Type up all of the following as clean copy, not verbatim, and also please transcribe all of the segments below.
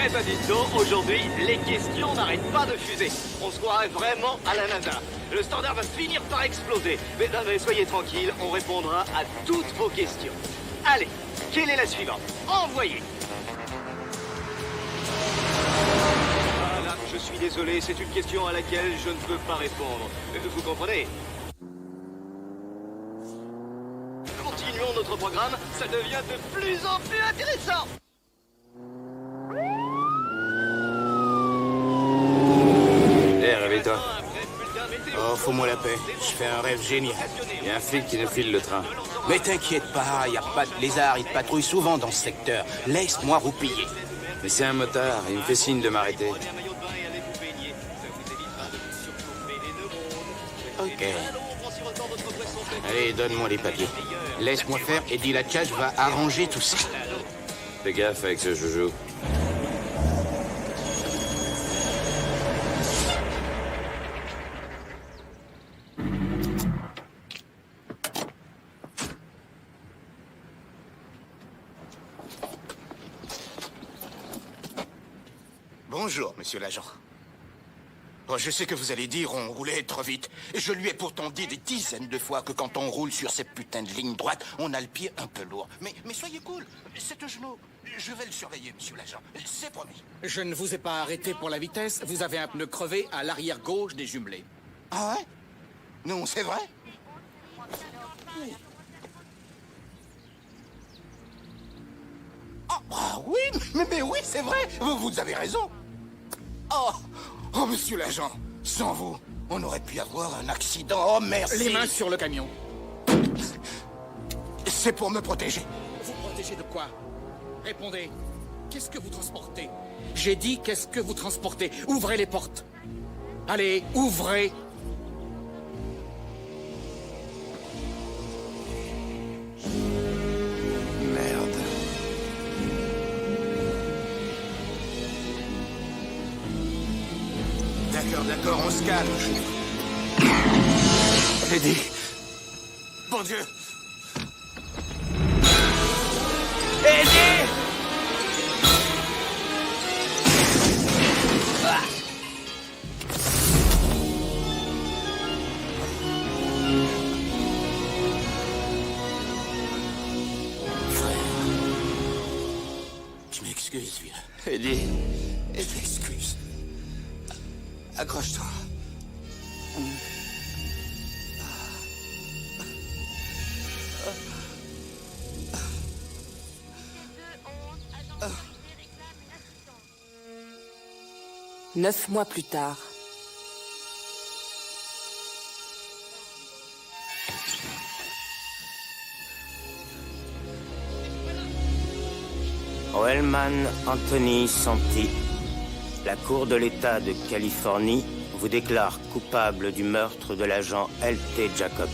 Eh ben dites donc, aujourd'hui, les questions n'arrêtent pas de fuser. On se croirait vraiment à la NASA. Le standard va finir par exploser. Mais non, mais soyez tranquille, on répondra à toutes vos questions. Allez, quelle est la suivante? Envoyez. Voilà, je suis désolé, c'est une question à laquelle je ne peux pas répondre. Vous comprenez? Continuons notre programme, ça devient de plus en plus intéressant. Réveille-toi. Oh, fous-moi la paix. Je fais un rêve génial. Il y a un flic qui nous file le train. Mais t'inquiète pas, y a pas de lézard, il patrouille souvent dans ce secteur. Laisse-moi roupiller. Mais c'est un motard, il me fait signe de m'arrêter. Ok. Allez, donne-moi les papiers. Laisse-moi faire et dis la Tchadj va arranger tout ça. Fais gaffe avec ce joujou. Bonjour, monsieur l'agent. Oh, je sais que vous allez dire on roulait trop vite. Je lui ai pourtant dit des dizaines de fois que quand on roule sur ces putains de lignes droites, on a le pied un peu lourd. Mais soyez cool, c'est un genou. Je vais le surveiller, monsieur l'agent. C'est promis. Je ne vous ai pas arrêté pour la vitesse. Vous avez un pneu crevé à l'arrière gauche des jumelés. Ah ouais? Non, c'est vrai? Ah oui, mais oui, c'est vrai. Vous avez raison. Oh, monsieur l'agent, sans vous, on aurait pu avoir un accident. Oh, merci. Les mains sur le camion. C'est pour me protéger. Vous protégez de quoi? Répondez. Qu'est-ce que vous transportez? J'ai dit qu'est-ce que vous transportez? Ouvrez les portes. Allez, ouvrez. Merde. D'accord, on se calme. Eddie. Bon Dieu. Eddie! Je m'excuse, vieux. Eddie. Je m'excuse. Accroche-toi. Neuf mois plus tard. Wellman Anthony Santi, la Cour de l'État de Californie vous déclare coupable du meurtre de l'agent L.T. Jacobs.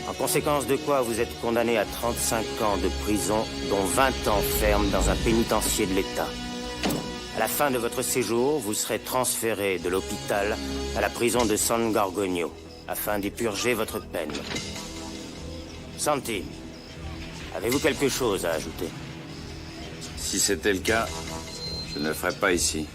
En conséquence de quoi vous êtes condamné à 35 ans de prison, dont 20 ans ferme dans un pénitencier de l'État. À la fin de votre séjour, vous serez transféré de l'hôpital à la prison de San Gorgonio, afin d'y purger votre peine. Santi, avez-vous quelque chose à ajouter? Si c'était le cas, je ne le ferais pas ici.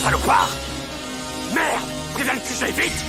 Salopard! Merde! Préviens le QG, vite!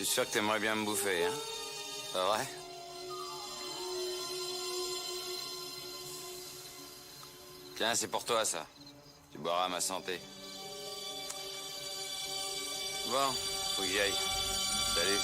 suis sûr que t'aimerais bien me bouffer, hein? Pas vrai? Tiens, c'est pour toi, ça. Tu boiras à ma santé. Bon, faut que j'y aille. Salut.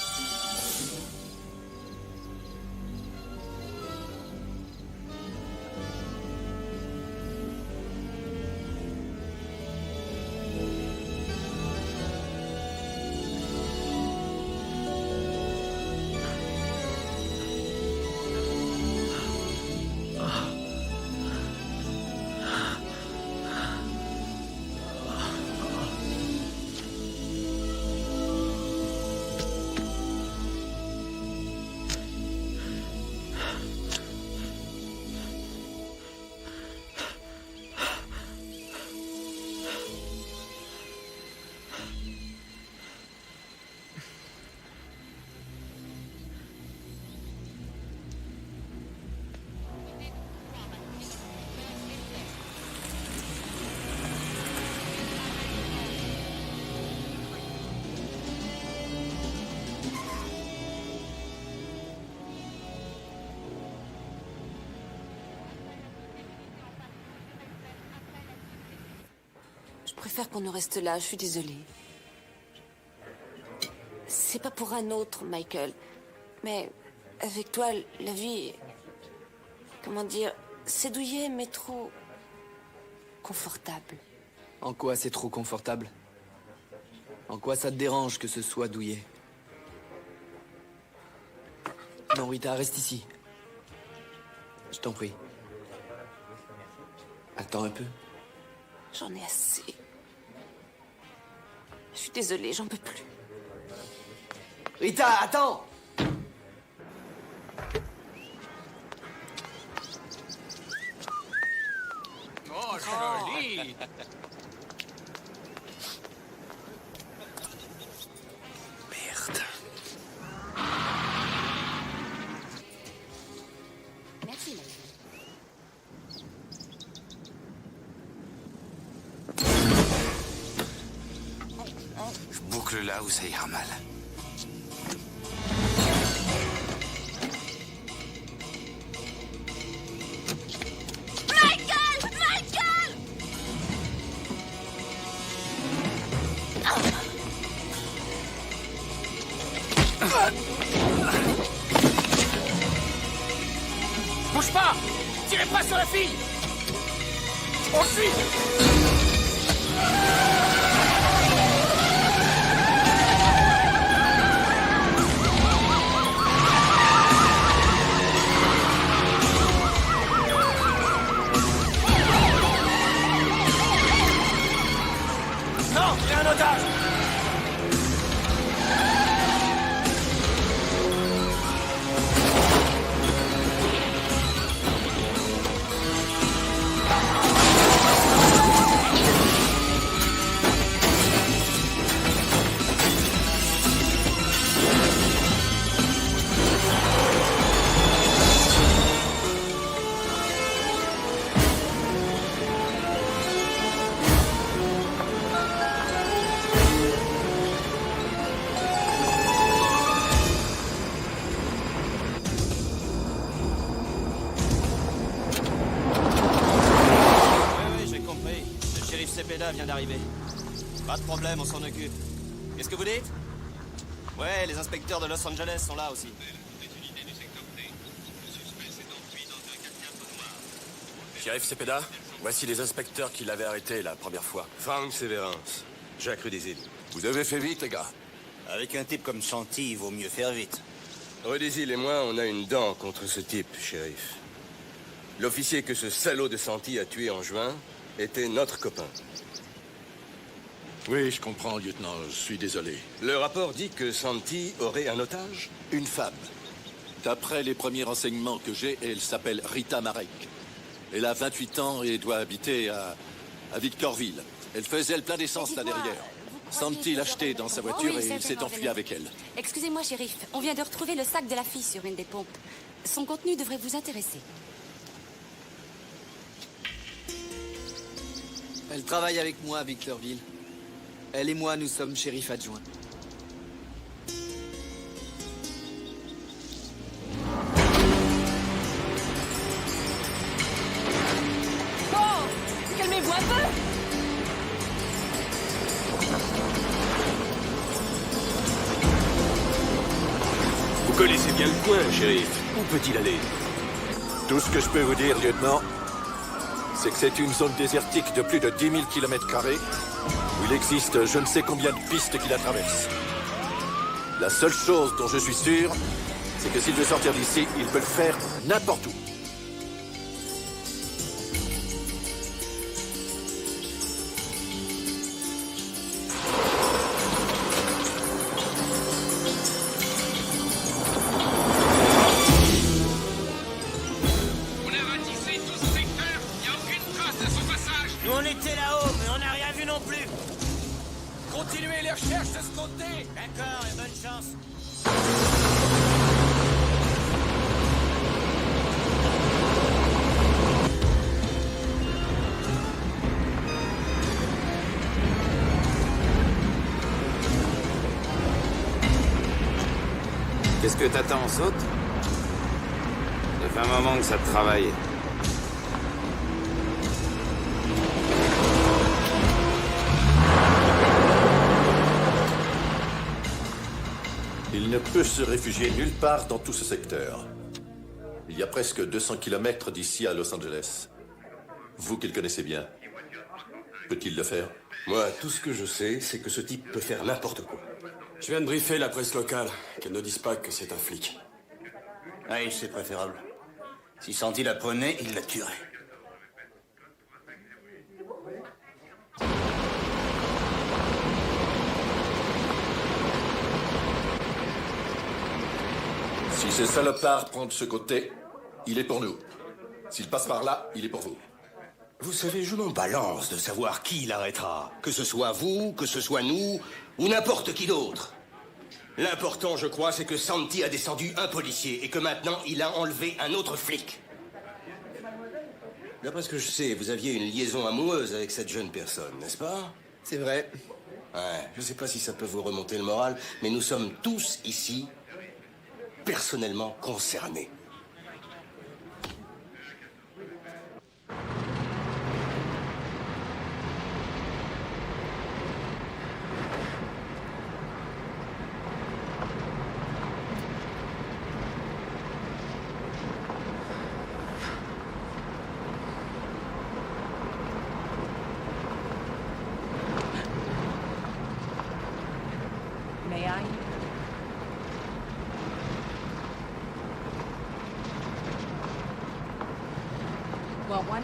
Je préfère qu'on en reste là, je suis désolée. C'est pas pour un autre, Michael. Mais avec toi, la vie... Comment dire... C'est douillet, mais trop... confortable. En quoi c'est trop confortable? En quoi ça te dérange que ce soit douillet? Non, Rita, reste ici. Je t'en prie. Attends un peu. J'en ai assez. Je suis désolée, j'en peux plus. Rita, attends! Oh, joli! Merde. Merci, Je boucle là où ça ira mal. Bouge pas! Tirez pas sur la fille! On le suit! Non, il y a un otage! Cepeda vient d'arriver. Pas de problème, on s'en occupe. Qu'est-ce que vous dites? Ouais, les inspecteurs de Los Angeles sont là aussi. Shérif Cepeda, voici les inspecteurs qui l'avaient arrêté la première fois. Frank Severance, Jacques Rudésil. Vous avez fait vite, les gars. Avec un type comme Santi, il vaut mieux faire vite. Rudésil et moi, on a une dent contre ce type, shérif. L'officier que ce salaud de Santi a tué en juin était notre copain. Oui, je comprends, lieutenant. Je suis désolé. Le rapport dit que Santi aurait un otage? Une femme. D'après les premiers renseignements que j'ai, elle s'appelle Rita Marek. Elle a 28 ans et doit habiter à Victorville. Elle faisait le plein d'essence là derrière. Santi l'a acheté dans sa voiture et il s'est enfui avec elle. Excusez-moi, shérif. On vient de retrouver le sac de la fille sur une des pompes. Son contenu devrait vous intéresser. Elle travaille avec moi à Victorville. Elle et moi, nous sommes shérifs adjoints. Calmez-vous un peu! Vous connaissez bien le coin, shérif. Où peut-il aller? Tout ce que je peux vous dire, lieutenant, c'est que c'est une zone désertique de plus de 10 000 km², où il existe je ne sais combien de pistes qui la traversent. La seule chose dont je suis sûr, c'est que s'il veut sortir d'ici, il peut le faire n'importe où. Nous on était là-haut, mais on n'a rien vu non plus. Continuez les recherches de ce côté. D'accord, et bonne chance. Qu'est-ce que t'attends, saute? Ça fait un moment que ça te travaille. Il ne peut se réfugier nulle part dans tout ce secteur. Il y a presque 200 km d'ici à Los Angeles. Vous qui le connaissez bien, peut-il le faire? Moi, tout ce que je sais, c'est que ce type peut faire n'importe quoi. Je viens de briefer la presse locale. Qu'elle ne dise pas que c'est un flic. Oui, c'est préférable. Si Santi la prenait, il la tuerait. Si ce salopard prend de ce côté, il est pour nous. S'il passe par là, il est pour vous. Vous savez, je m'en balance de savoir qui l'arrêtera. Que ce soit vous, que ce soit nous, ou n'importe qui d'autre. L'important, je crois, c'est que Santi a descendu un policier et que maintenant, il a enlevé un autre flic. D'après ce que je sais, vous aviez une liaison amoureuse avec cette jeune personne, n'est-ce pas? C'est vrai. Ouais, je sais pas si ça peut vous remonter le moral, mais nous sommes tous ici personnellement concernés. May I? Want one?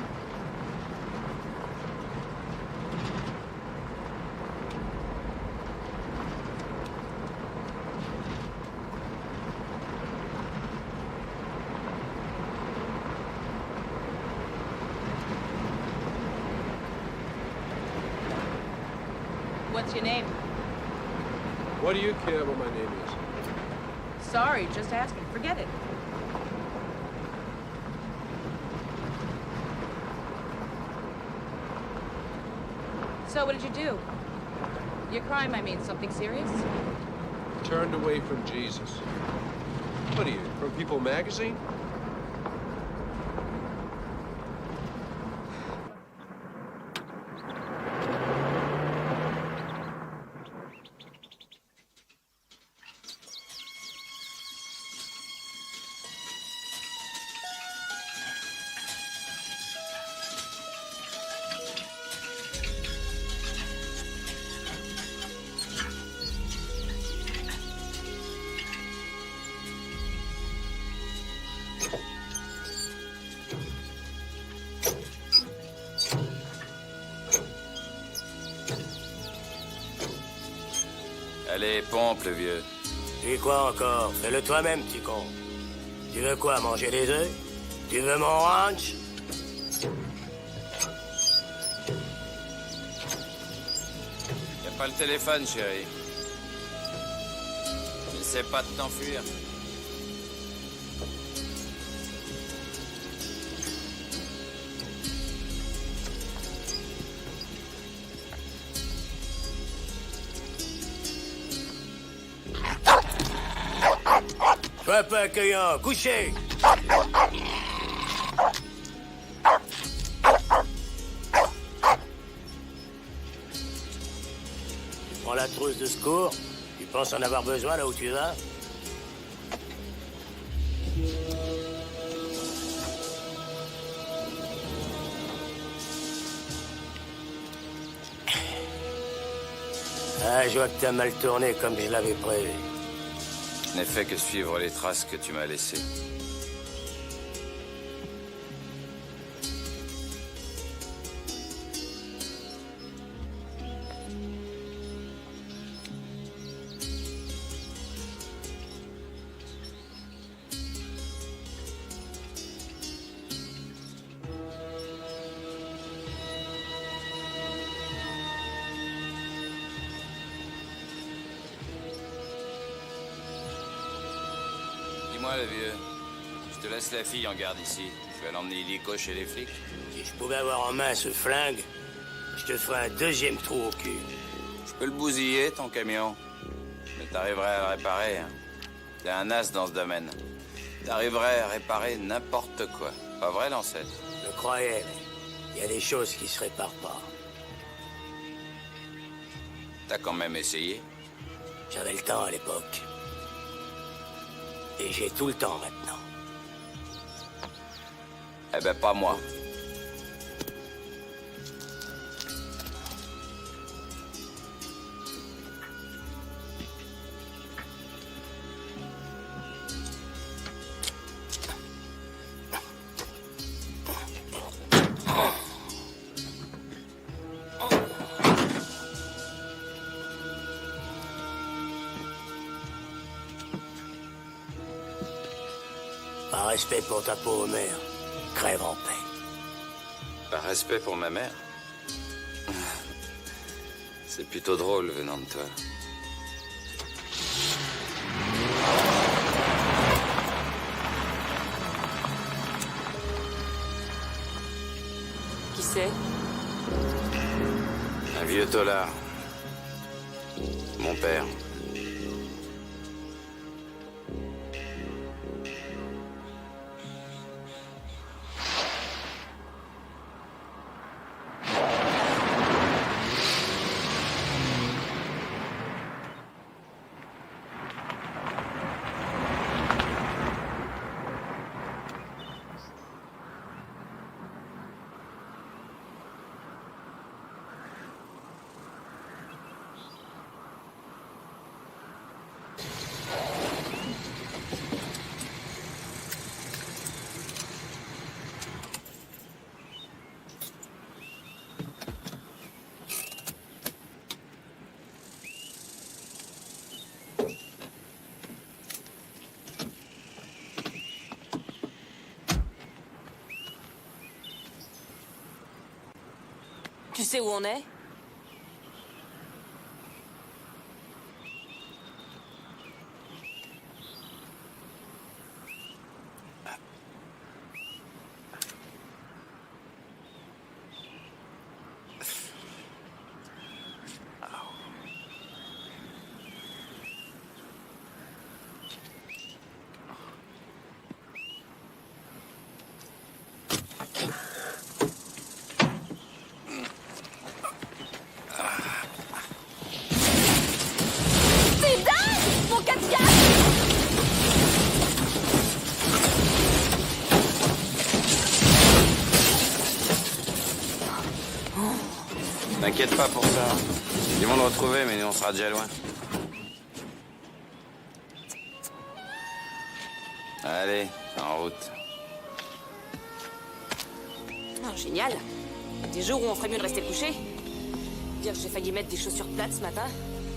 What's your name? What do you care what my name is? Sorry, just asking. Forget it. So what did you do? Your crime, I mean, something serious? Turned away from Jesus. What are you, from People magazine? Allez, pompe, le vieux. Tu quoi encore? Fais-le toi-même, petit con. Tu veux quoi, manger des œufs? Tu veux mon ranch? Y'a pas le téléphone, chérie. N'essaie pas de t'enfuir. Sois pas accueillant, couchez! prends la trousse de secours. Tu penses en avoir besoin là où tu vas? Ah, je vois que t'as mal tourné comme je l'avais prévu. Je n'ai fait que suivre les traces que tu m'as laissées. Dis-moi, le vieux, je te laisse la fille en garde ici. Je vais l'emmener illico chez les flics. Si je pouvais avoir en main ce flingue, je te ferais un deuxième trou au cul. Je peux le bousiller, ton camion. Mais t'arriverais à le réparer, hein. T'es un as dans ce domaine. T'arriverais à réparer n'importe quoi. Pas vrai, l'ancêtre? Je le croyais, mais il y a des choses qui se réparent pas. T'as quand même essayé? J'avais le temps à l'époque. Et j'ai tout le temps maintenant. Eh ben, pas moi. Par respect pour ta pauvre mère, crève en paix. Par respect pour ma mère? C'est plutôt drôle venant de toi. Qui c'est? Un vieux tolard. Mon père. Tu sais où on est? T'inquiète pas pour ça. Ils vont le retrouver, mais nous, on sera déjà loin. Allez, en route. Oh, génial. Des jours où on ferait mieux de rester couché. Dire que j'ai failli mettre des chaussures plates ce matin.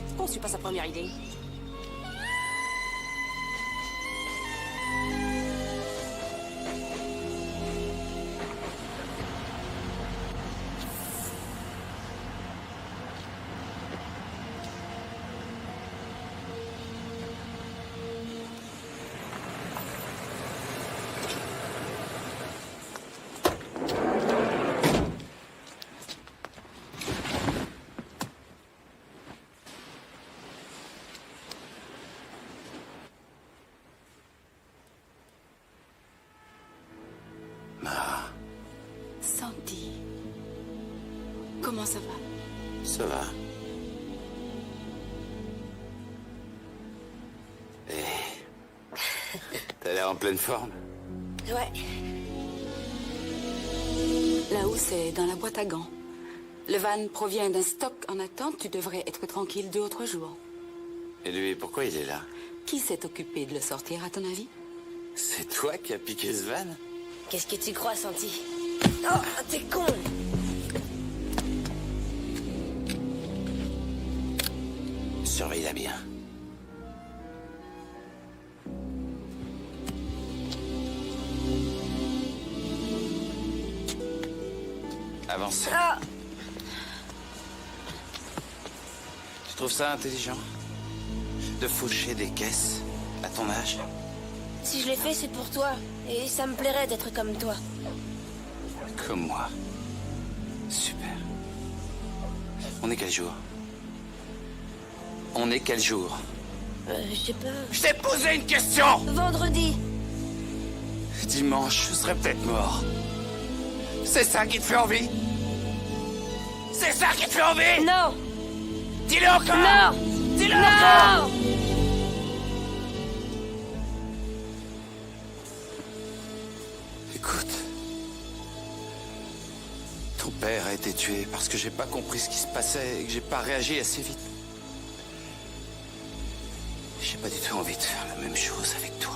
C'est con, c'est pas sa première idée. Santi. Comment ça va? Ça va. en pleine forme? Ouais. Là-haut, c'est dans la boîte à gants. Le van provient d'un stock en attente. Tu devrais être tranquille 2 ou 3 jours. Et lui, pourquoi il est là? Qui s'est occupé de le sortir, à ton avis? C'est toi qui as piqué ce van? Qu'est-ce que tu crois, Santi? Oh, t'es con! Surveille-la bien. Avance. Ah! Tu trouves ça intelligent? De faucher des caisses à ton âge? Si je l'ai fait, c'est pour toi. Et ça me plairait d'être comme toi. Comme moi. Super. On est quel jour? On est quel jour? Je sais pas... Je t'ai posé une question! Vendredi. Dimanche, je serais peut-être mort. C'est ça qui te fait envie? C'est ça qui te fait envie? Non! Dis-le encore! Non! Dis-le Non! encore! Écoute. Ton père a été tué parce que j'ai pas compris ce qui se passait et que j'ai pas réagi assez vite. J'ai pas du tout envie de faire la même chose avec toi.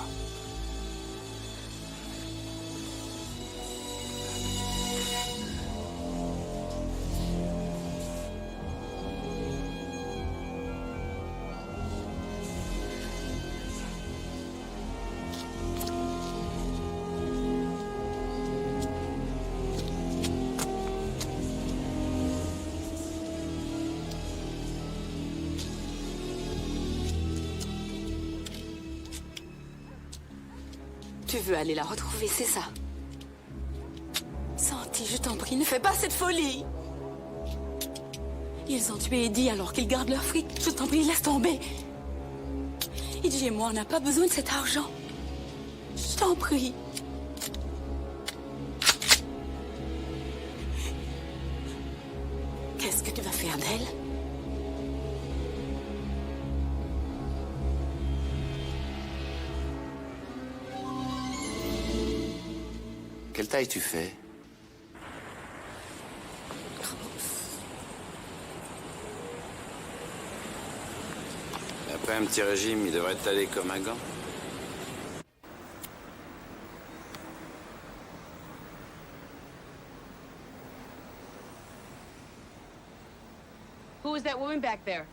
Tu veux aller la retrouver, c'est ça? Santi, je t'en prie, ne fais pas cette folie! Ils ont tué Eddie alors qu'ils gardent leur fric. Je t'en prie, laisse tomber! Eddie et moi, on n'a pas besoin de cet argent. Je t'en prie. Qu'est-ce que tu vas faire d'elle? Quelle taille tu fais? Après un petit régime, il devrait t'aller comme un gant. Who is that woman back there?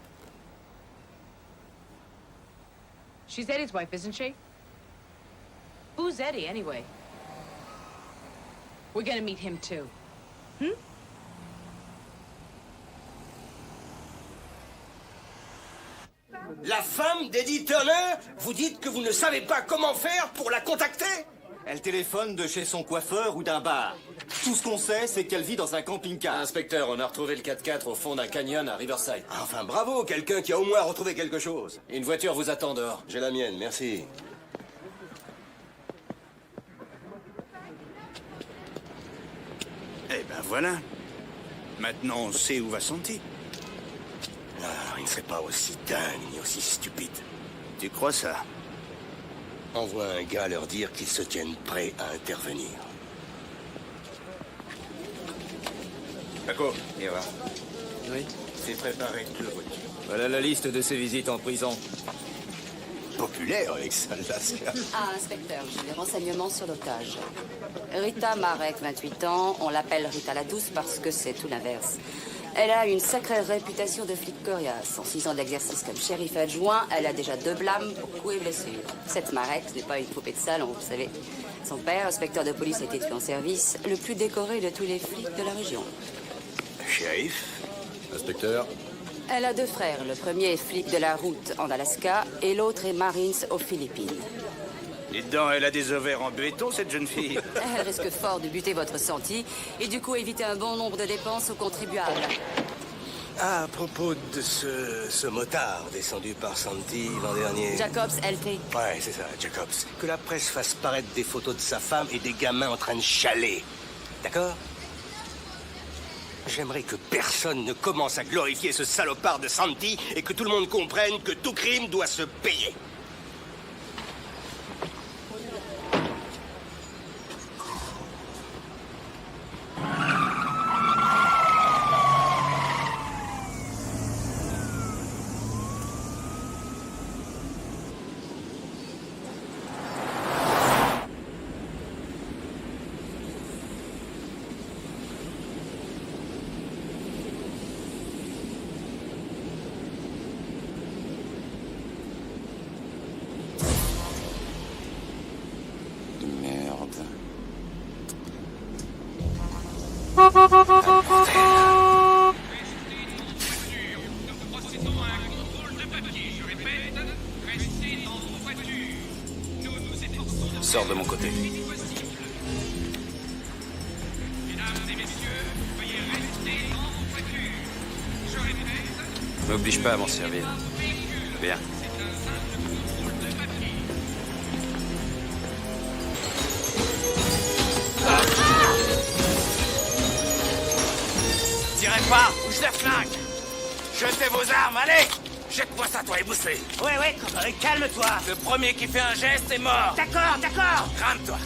She's Eddie's wife, isn't she? Who's Eddie, anyway? We're gonna meet him, too. La femme d'Eddie Turner? Vous dites que vous ne savez pas comment faire pour la contacter? Elle téléphone de chez son coiffeur ou d'un bar. Tout ce qu'on sait, c'est qu'elle vit dans un camping-car. Inspecteur, on a retrouvé le 4x4 au fond d'un canyon à Riverside. Enfin, bravo, quelqu'un qui a au moins retrouvé quelque chose. Une voiture vous attend dehors. J'ai la mienne, merci. Eh ben voilà. Maintenant, on sait où va Santi. Ah, il ne serait pas aussi dingue ni aussi stupide. Tu crois ça? Envoie un gars leur dire qu'ils se tiennent prêts à intervenir. Paco, viens voir. Oui. C'est préparé tout le voiture. Voilà la liste de ses visites en prison. Populaire avec Alaska. Ah, inspecteur, j'ai des renseignements sur l'otage. Rita Marek, 28 ans. On l'appelle Rita la Douce parce que c'est tout l'inverse. Elle a une sacrée réputation de flic coriace. En 6 ans d'exercice comme shérif adjoint, elle a déjà 2 blâmes pour coups et blessures. Cette Marek n'est pas une poupée de salon, vous savez. Son père, inspecteur de police, a été tué en service, le plus décoré de tous les flics de la région. Shérif? Inspecteur? Elle a 2 frères. Le premier est flic de la route en Alaska et l'autre est Marines aux Philippines. Et dedans, elle a des ovaires en béton, cette jeune fille. Elle risque fort de buter votre Santi et du coup éviter un bon nombre de dépenses aux contribuables. À propos de ce motard descendu par Santi l'an dernier... Jacobs, LT. Ouais, c'est ça, Jacobs. Que la presse fasse paraître des photos de sa femme et des gamins en train de chialer. D'accord? J'aimerais que personne ne commence à glorifier ce salopard de Santi et que tout le monde comprenne que tout crime doit se payer. Sors de mon côté. M'oblige pas à m'en servir. Bien. Tirez pas, ou je les flingue. Jetez vos armes, allez. Jette-moi ça, toi, ébousselé. Ouais, calme-toi. Le premier qui fait un geste est mort. D'accord. Crame-toi.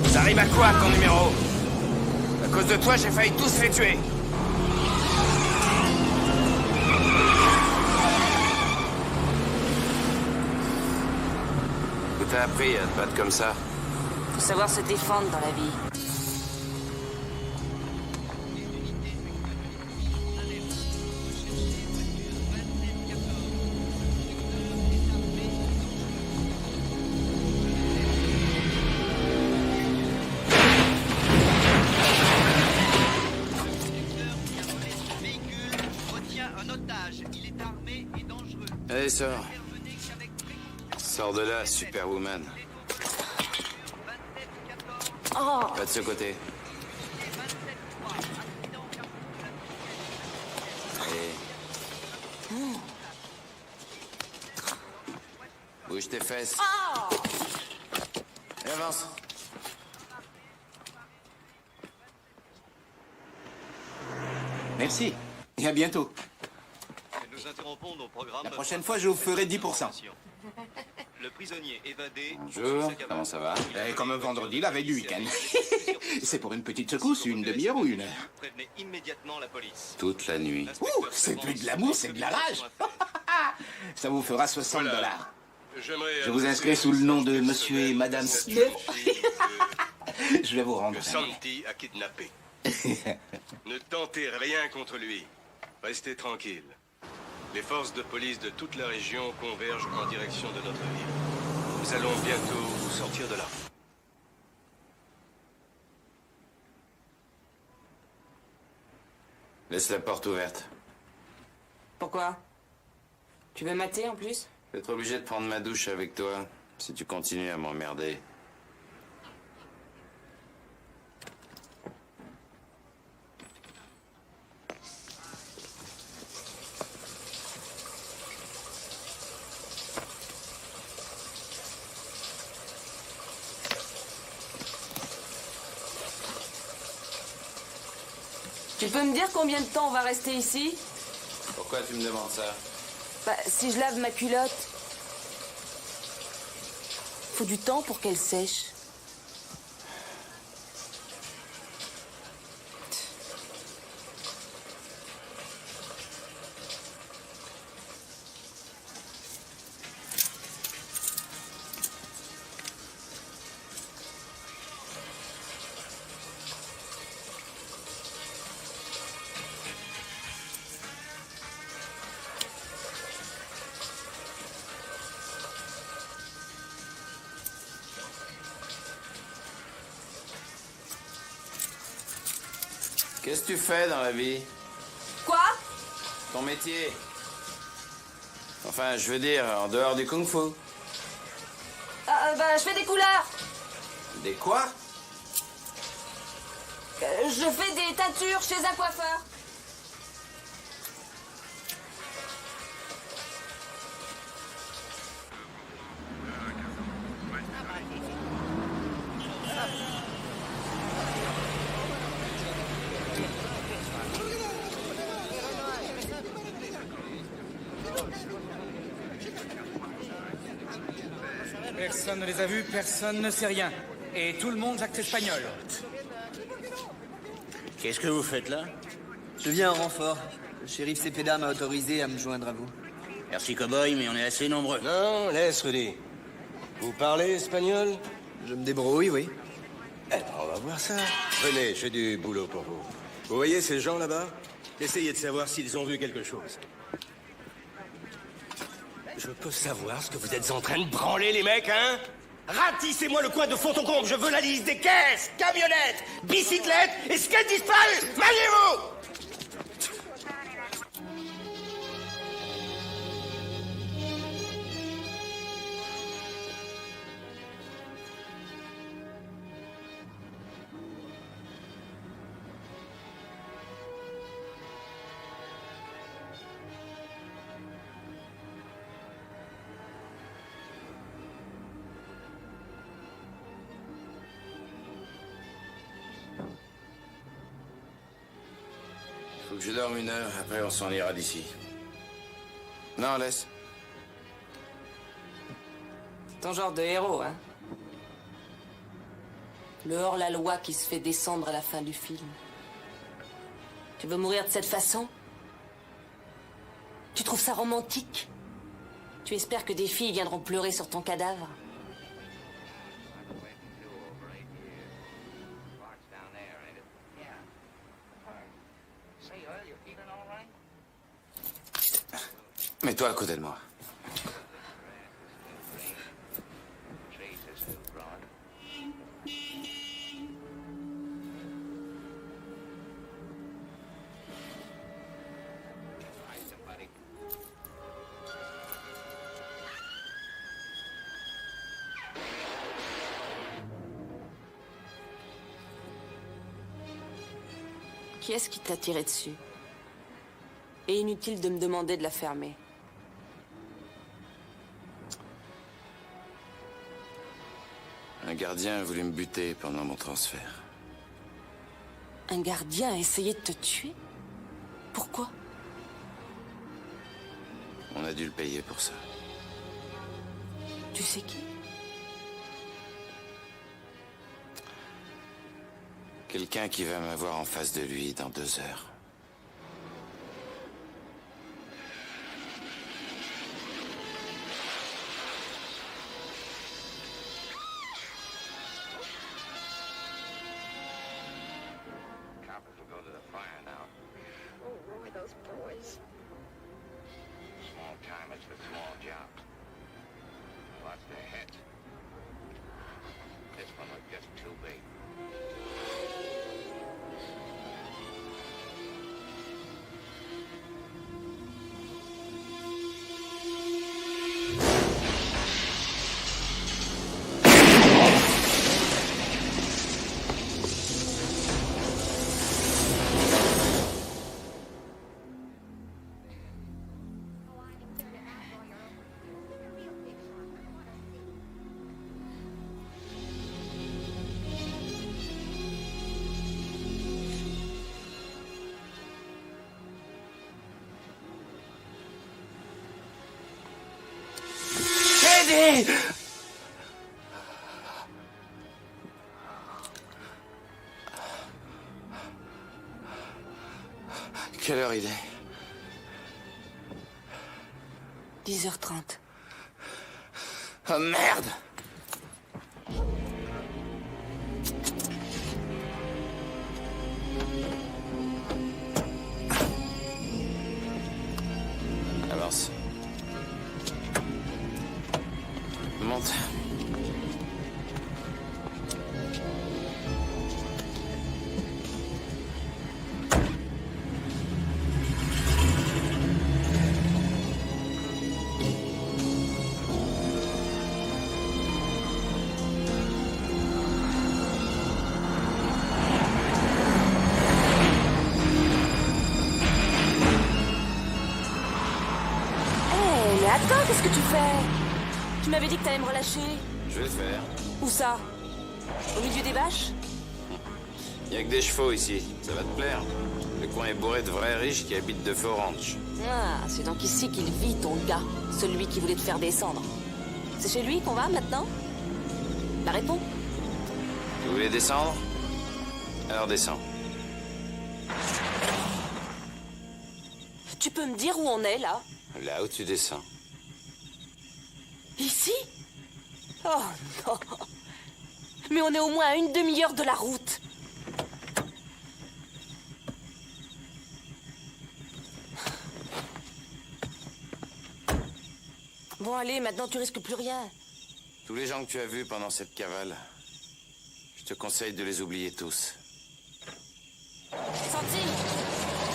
Ça arrive à quoi, ton numéro? À cause de toi, j'ai failli tous les tuer. Où t'as appris à te battre comme ça? Faut savoir se défendre dans la vie. Allez, sors. Sors de là, Superwoman. Oh. Pas de ce côté. Allez. Bouge tes fesses. Oh. Et avance. Merci. Et à bientôt. Nous interrompons nos programmes. La prochaine fois, je vous ferai 10%. Le prisonnier évadé. Bonjour, comment ça va? Comme un vendredi, la veille du week-end. C'est pour une petite secousse, une demi-heure ou une heure? Prévenez immédiatement la police. Toute la nuit. Ouh, c'est plus de l'amour, c'est de la rage. Ça vous fera $60. Je vous inscris sous le nom de Monsieur et Madame Smith. Je vais vous rendre. Que Santi a kidnappé. Ne tentez rien contre lui. Restez tranquille. Les forces de police de toute la région convergent en direction de notre ville. Nous allons bientôt vous sortir de là. Laisse la porte ouverte. Pourquoi? Tu veux mater en plus? Je vais être obligé de prendre ma douche avec toi si tu continues à m'emmerder. Tu peux me dire combien de temps on va rester ici? Pourquoi tu me demandes ça? Bah, si je lave ma culotte, faut du temps pour qu'elle sèche. Qu'est-ce que tu fais dans la vie? Quoi? Ton métier? Enfin, je veux dire, en dehors du kung-fu. Bah, je fais des couleurs. Des quoi? Je fais des teintures chez un coiffeur. Personne ne les a vus, personne ne sait rien. Et tout le monde acte espagnol. Qu'est-ce que vous faites là? Je viens en renfort. Le shérif Cepeda m'a autorisé à me joindre à vous. Merci, cowboy, mais on est assez nombreux. Non, laisse, Rudy. Vous parlez espagnol? Je me débrouille, oui. Eh ben, on va voir ça. Venez, j'ai du boulot pour vous. Vous voyez ces gens là-bas? Essayez de savoir s'ils ont vu quelque chose. Je peux savoir ce que vous êtes en train de branler, les mecs, hein? Ratissez-moi le coin de fond en comble. Je veux la liste des caisses, camionnettes, bicyclettes et ce qu'elles disparus. Mariez-vous! Faut que je dorme 1 heure, après on s'en ira d'ici. Non, laisse. Ton genre de héros, hein? Le hors-la-loi qui se fait descendre à la fin du film. Tu veux mourir de cette façon? Tu trouves ça romantique? Tu espères que des filles viendront pleurer sur ton cadavre? Mets-toi à côté de moi. Qui est-ce qui t'a tiré dessus? Et inutile de me demander de la fermer. Un gardien a voulu me buter pendant mon transfert. Un gardien a essayé de te tuer? Pourquoi? On a dû le payer pour ça. Tu sais qui? Quelqu'un qui va m'avoir en face de lui dans 2 heures. Quelle heure il est? 10h30. Oh merde! Avance. Monte. Attends, qu'est-ce que tu fais? Tu m'avais dit que t'allais me relâcher. Je vais le faire. Où ça? Au milieu des vaches? Il y a que des chevaux ici, ça va te plaire. Le coin est bourré de vrais riches qui habitent de faux ranchs. Ah, c'est donc ici qu'il vit, ton gars. Celui qui voulait te faire descendre. C'est chez lui qu'on va, maintenant? Bah, réponds. Tu voulais descendre? Alors descends. Tu peux me dire où on est, là? Là où tu descends. Ici? Oh non. Mais on est au moins à une demi-heure de la route. Bon, allez, maintenant tu risques plus rien. Tous les gens que tu as vus pendant cette cavale, je te conseille de les oublier tous. Santi!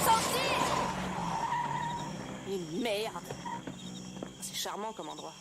Santi! Une merde. C'est charmant comme endroit.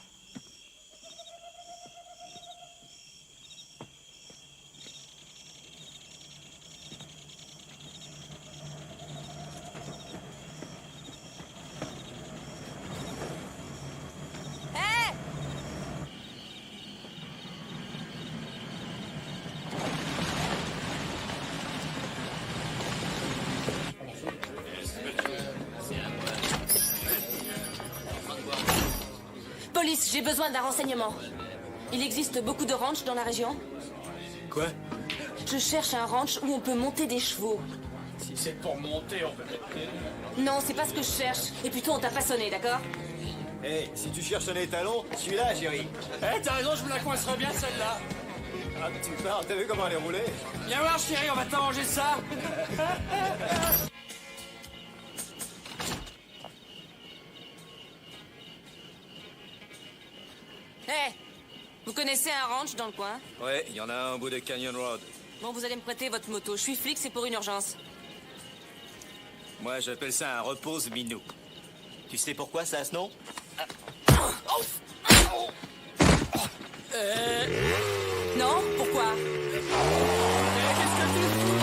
Police, j'ai besoin d'un renseignement. Il existe beaucoup de ranchs dans la région? Quoi? Je cherche un ranch où on peut monter des chevaux. Si c'est pour monter, on peut mettre pied. Non, c'est pas ce que je cherche. Et plutôt, on t'a pas sonné, d'accord? Hé, si tu cherches un étalon, celui-là, chérie. Eh, t'as raison, je me la coincerai bien celle-là. Ah, tu parles, t'as vu comment elle est roulée? Viens voir, chérie, on va t'arranger ça. Hé! Vous connaissez un ranch dans le coin? Ouais, il y en a un au bout de Canyon Road. Bon, vous allez me prêter votre moto. Je suis flic, c'est pour une urgence. Moi, j'appelle ça un repose-minou. Tu sais pourquoi ça a ce nom? Non? Pourquoi? Qu'est-ce que tu fous?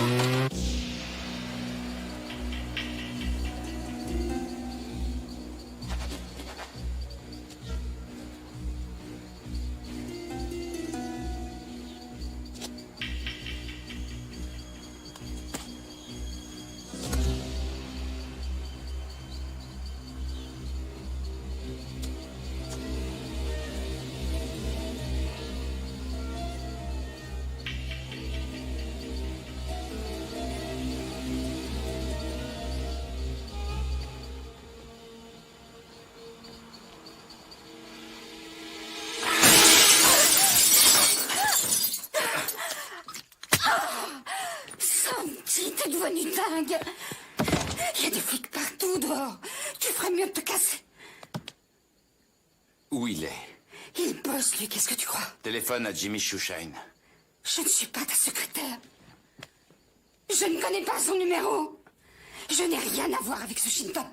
Santi, t'es devenu dingue. Il y a des flics partout dehors. Tu ferais mieux de te casser. Où il est? Il bosse, lui, qu'est-ce que tu crois? Téléphone à Jimmy Shoeshine. Je ne suis pas ta secrétaire. Je ne connais pas son numéro. Je n'ai rien à voir avec ce Shin-Top.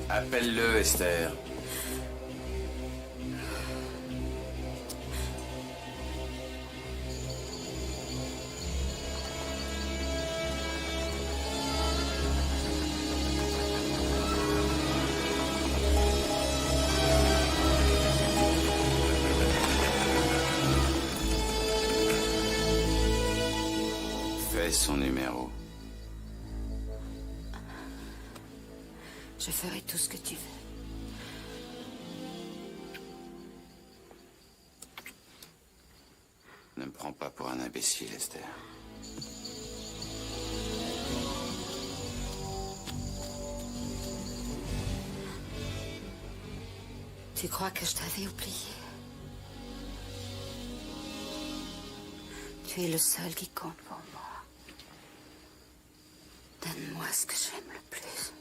Appelle-le, Esther. Fais son numéro. Je ferai tout ce que tu veux. Ne me prends pas pour un imbécile, Esther. Tu crois que je t'avais oublié? Tu es le seul qui compte pour moi. Donne-moi ce que j'aime le plus.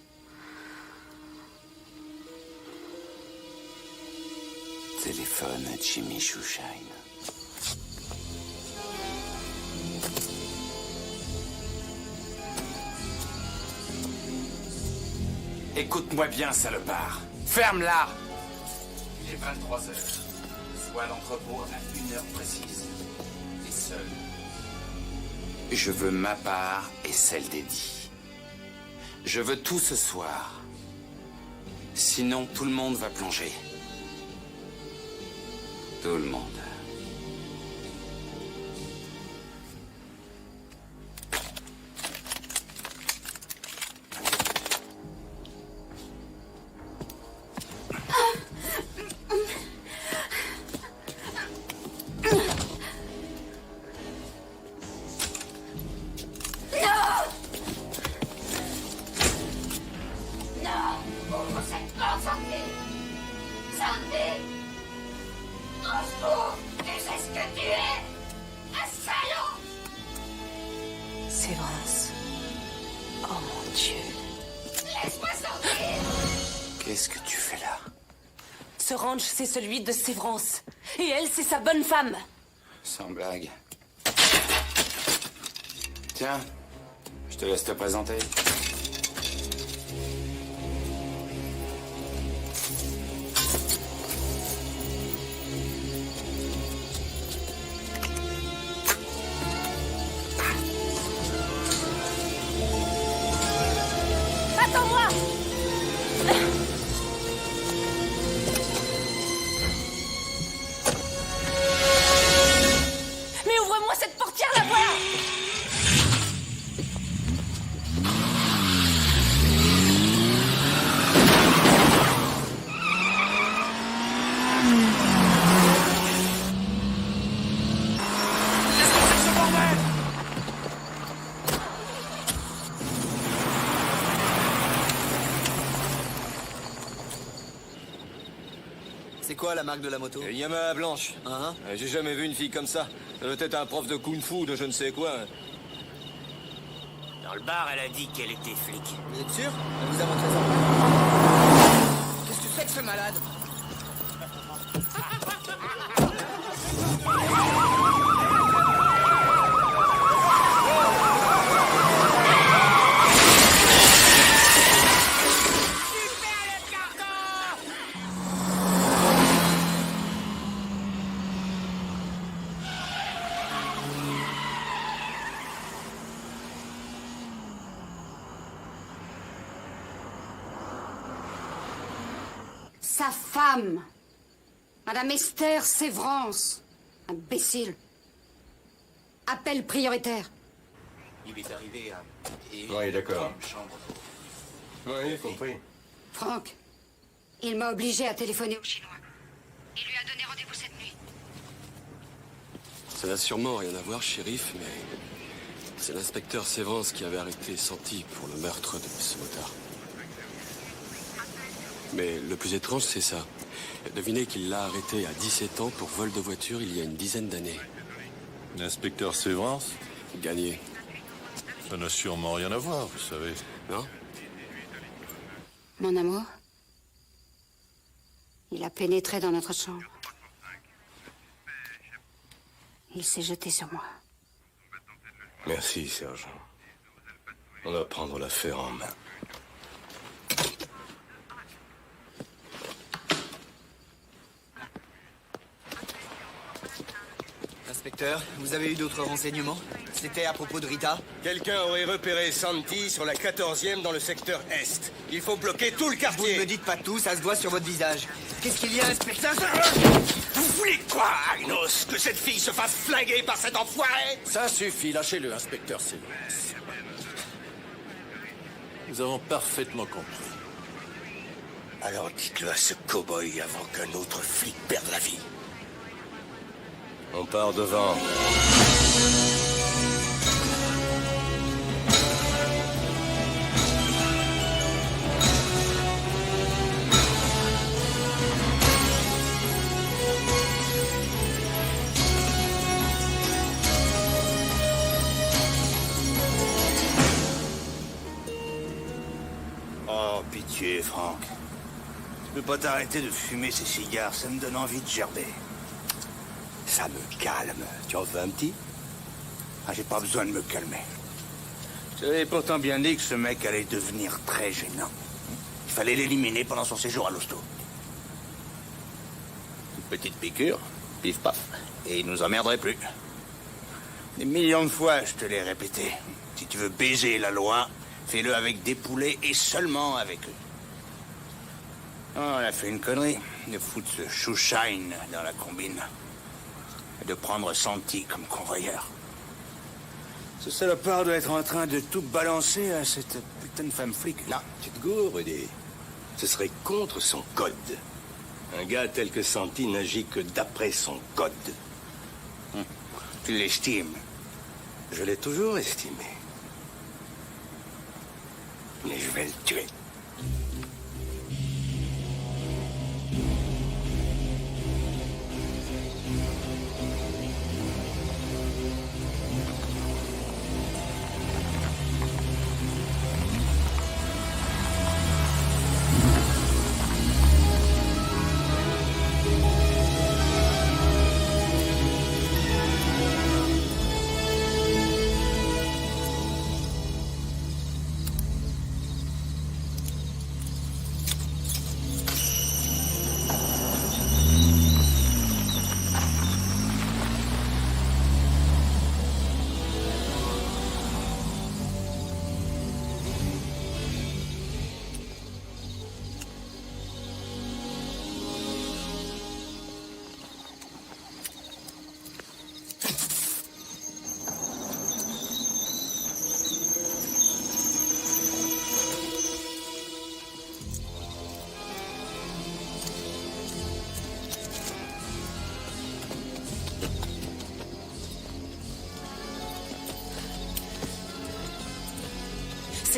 Téléphone à Jimmy Shoeshine. Écoute-moi bien, salopard. Ferme-la! Il est 23h. Sois à l'entrepôt à 1 heure précise. Et seul. Je veux ma part et celle d'Eddie. Je veux tout ce soir. Sinon, tout le monde va plonger. Tout le monde. Santi! Santi! Au secours! Tu sais ce que tu es! Un salaud! Sévrance. Oh mon Dieu. Laisse-moi sortir! Qu'est-ce que tu fais là? Ce ranch, c'est celui de Sévrance. Et elle, c'est sa bonne femme. Sans blague. Tiens, je te laisse te présenter. Attends-moi! Mais ouvre-moi cette portière là-bas! C'est quoi la marque de la moto? Yamaha blanche. J'ai jamais vu une fille comme ça. Ça doit être un prof de kung-fu, de je ne sais quoi. Dans le bar, elle a dit qu'elle était flic. Vous êtes sûr? Elle vous a montré ça? Qu'est-ce que tu fais de ce malade? Sa femme, Madame Esther Sévrance. Imbécile. Appel prioritaire. Il est arrivé à... Oui, d'accord. Chambre. Oui, compris. Franck, il m'a obligé à téléphoner au Chinois. Il lui a donné rendez-vous cette nuit. Ça n'a sûrement rien à voir, shérif, mais c'est l'inspecteur Sévrance qui avait arrêté Santi pour le meurtre de ce motard. Mais le plus étrange, c'est ça. Devinez qu'il l'a arrêté à 17 ans pour vol de voiture il y a une dizaine d'années. L'inspecteur Sévrance? Gagné. Ça n'a sûrement rien à voir, vous savez. Non? Mon amour, il a pénétré dans notre chambre. Il s'est jeté sur moi. Merci, sergent. On va prendre l'affaire en main. Inspecteur, vous avez eu d'autres renseignements? C'était à propos de Rita? Quelqu'un aurait repéré Santi sur la 14e dans le secteur Est. Il faut bloquer tout le quartier. Vous ne me dites pas tout, ça se voit sur votre visage. Qu'est-ce qu'il y a, inspecteur? Vous voulez quoi, Agnos? Que cette fille se fasse flinguer par cet enfoiré? Ça suffit, lâchez-le, inspecteur Sévrance. Nous avons parfaitement compris. Alors dites-le à ce cow-boy avant qu'un autre flic perde la vie. On part devant. Oh, pitié, Franck. Tu peux pas t'arrêter de fumer ces cigares, ça me donne envie de gerber. Ça me calme. Tu en veux un petit? Ah, j'ai pas besoin de me calmer. Je t'avais pourtant bien dit que ce mec allait devenir très gênant. Il fallait l'éliminer pendant son séjour à l'hosto. Une petite piqûre, pif paf, et il nous emmerderait plus. Des millions de fois, je te l'ai répété. Si tu veux baiser la loi, fais-le avec des poulets et seulement avec eux. Oh, on a fait une connerie, de foutre ce shoeshine dans la combine. Et de prendre Santi comme convoyeur. Ce salopard doit être en train de tout balancer à cette putain de femme flic. Non, tu te gourres, Rudy. Ce serait contre son code. Un gars tel que Santi n'agit que d'après son code. Tu l'estimes? Je l'ai toujours estimé. Mais je vais le tuer.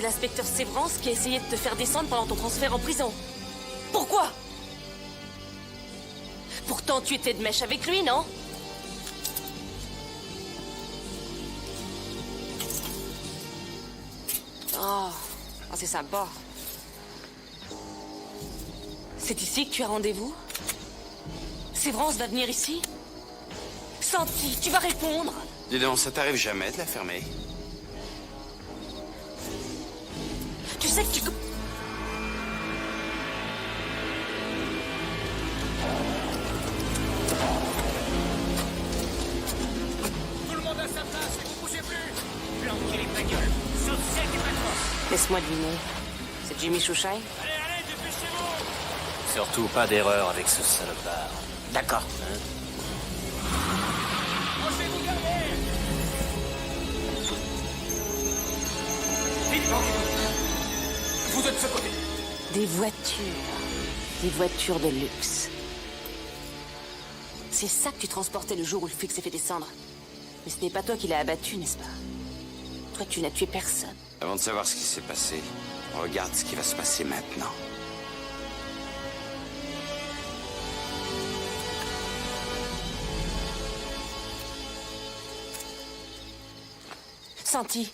l'inspecteur Sévrance qui a essayé de te faire descendre pendant ton transfert en prison. Pourquoi? Pourtant, tu étais de mèche avec lui, non? Oh, c'est sympa. C'est ici que tu as rendez-vous? Sévrance va venir ici? Santi, tu vas répondre. Dis donc, ça t'arrive jamais de la fermer? Tu sais que tu... Tout le monde à sa place et vous bougez plus. Planquez les bagnoles, sauf celle du patron. Laisse-moi deviner. C'est Jimmy Chouchai? Allez, dépêchez-vous. Surtout pas d'erreur avec ce salopard. D'accord. Vous êtes de ce côté. Des voitures de luxe. C'est ça que tu transportais le jour où le flic s'est fait descendre. Mais ce n'est pas toi qui l'as abattu, n'est-ce pas? Toi, tu n'as tué personne. Avant de savoir ce qui s'est passé, regarde ce qui va se passer maintenant. Santi.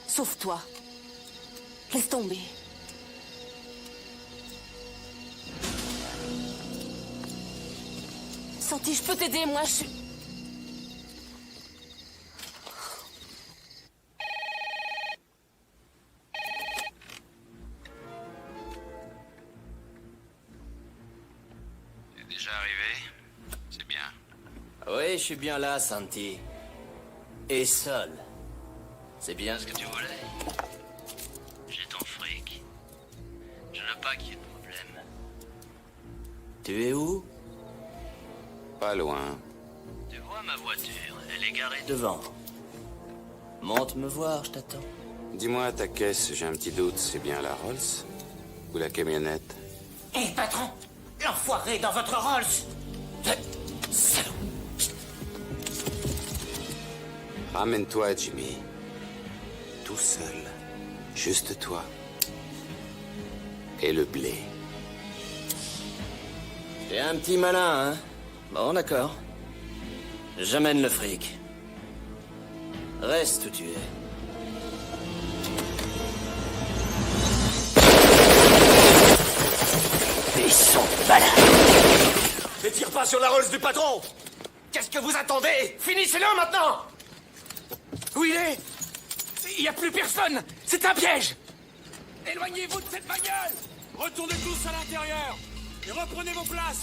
Sauve-toi. Laisse tomber. Santi, je peux t'aider, moi, je suis... T'es déjà arrivé? C'est bien. Oui, je suis bien là, Santi. Et seul. C'est bien ce que tu voulais. J'ai ton fric. Je veux pas qu'il y ait de problème. Tu es où? Pas loin. Tu vois ma voiture? Elle est garée devant. Monte me voir, je t'attends. Dis-moi à ta caisse, j'ai un petit doute, c'est bien la Rolls? Ou la camionnette? Hé, patron! L'enfoiré dans votre Rolls! Salaud! Ramène-toi, Jimmy. Tout seul. Juste toi. Et le blé. T'es un petit malin, hein? Bon, d'accord. J'amène le fric. Reste où tu es. Ils sont malins! Ne tire pas sur la Rolls du patron! Qu'est-ce que vous attendez? Finissez-le maintenant! Où il est? Il n'y a plus personne! C'est un piège! Éloignez-vous de cette bagnole! Retournez tous à l'intérieur! Et reprenez vos places!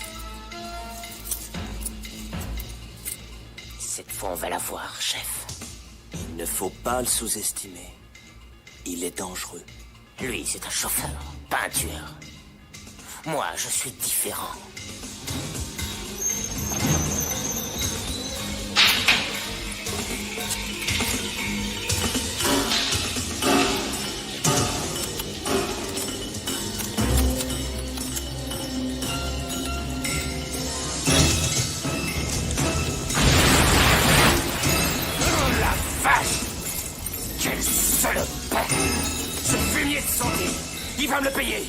Cette fois, on va la voir, chef. Il ne faut pas le sous-estimer. Il est dangereux. Lui, c'est un chauffeur, pas un tueur. Moi, je suis différent. Quel salopard! Ce fumier de santé, il va me le payer!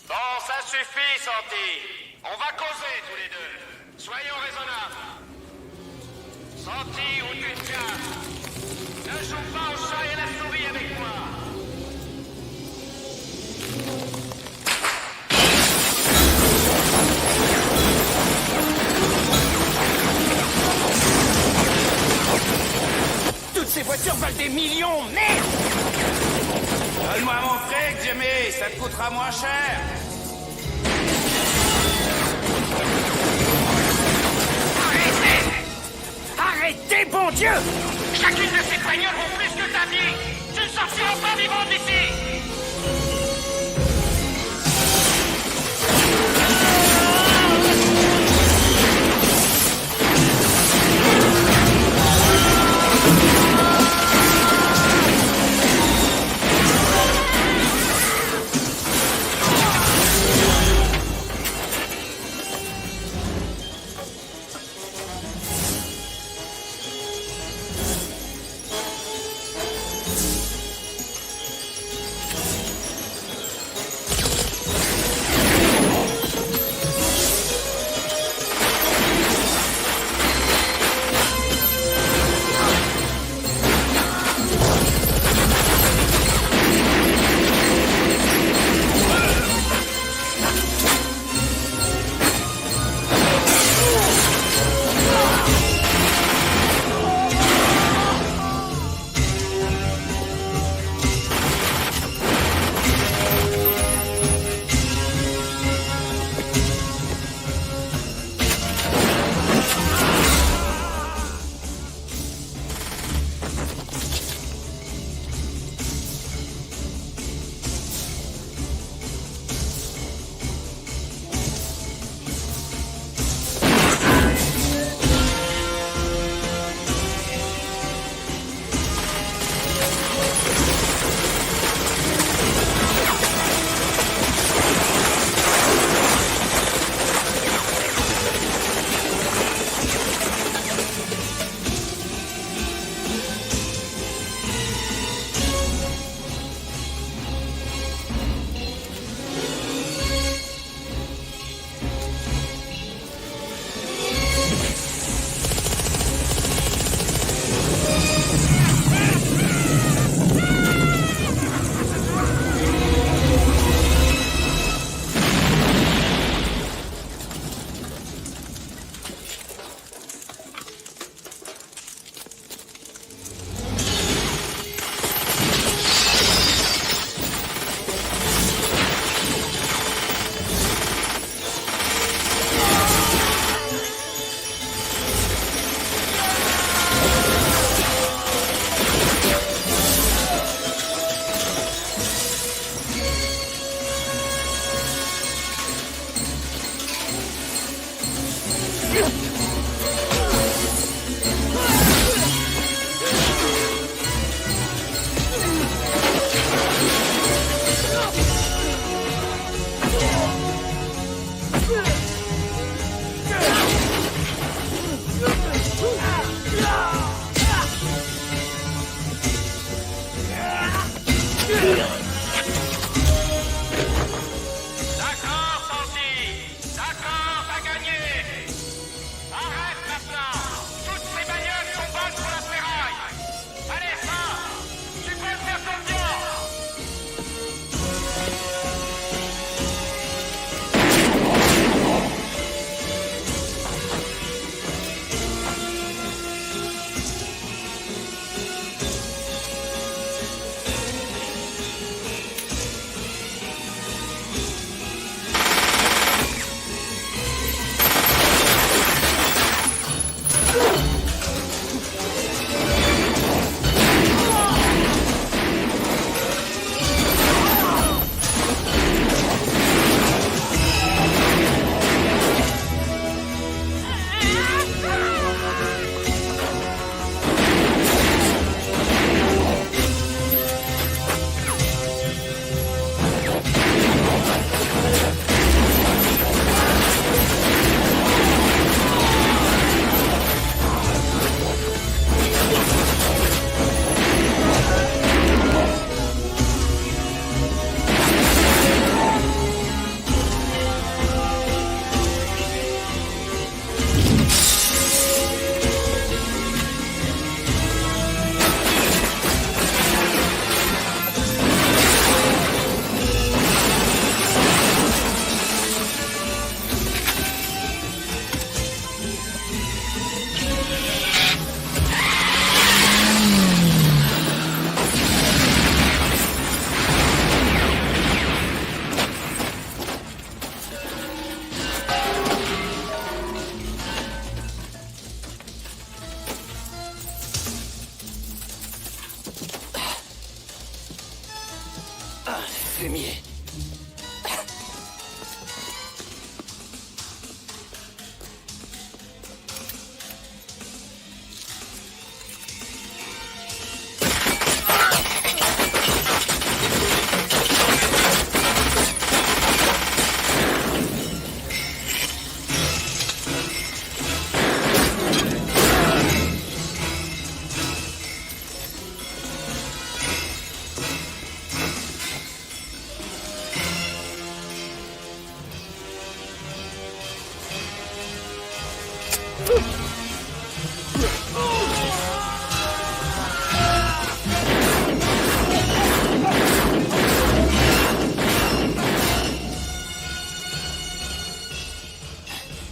Bon, ça suffit, Santi. On va causer tous les deux. Soyons raisonnables. Santi, où tu te tiens? Ne joue pas au chat et à la souris avec moi. Toutes ces voitures valent des millions, merde! Donne-moi mon fric, Jimmy. Ça te coûtera moins cher. Arrêtez, bon Dieu! Chacune de ces bagnoles vaut plus que ta vie! Tu ne sortiras pas vivant d'ici!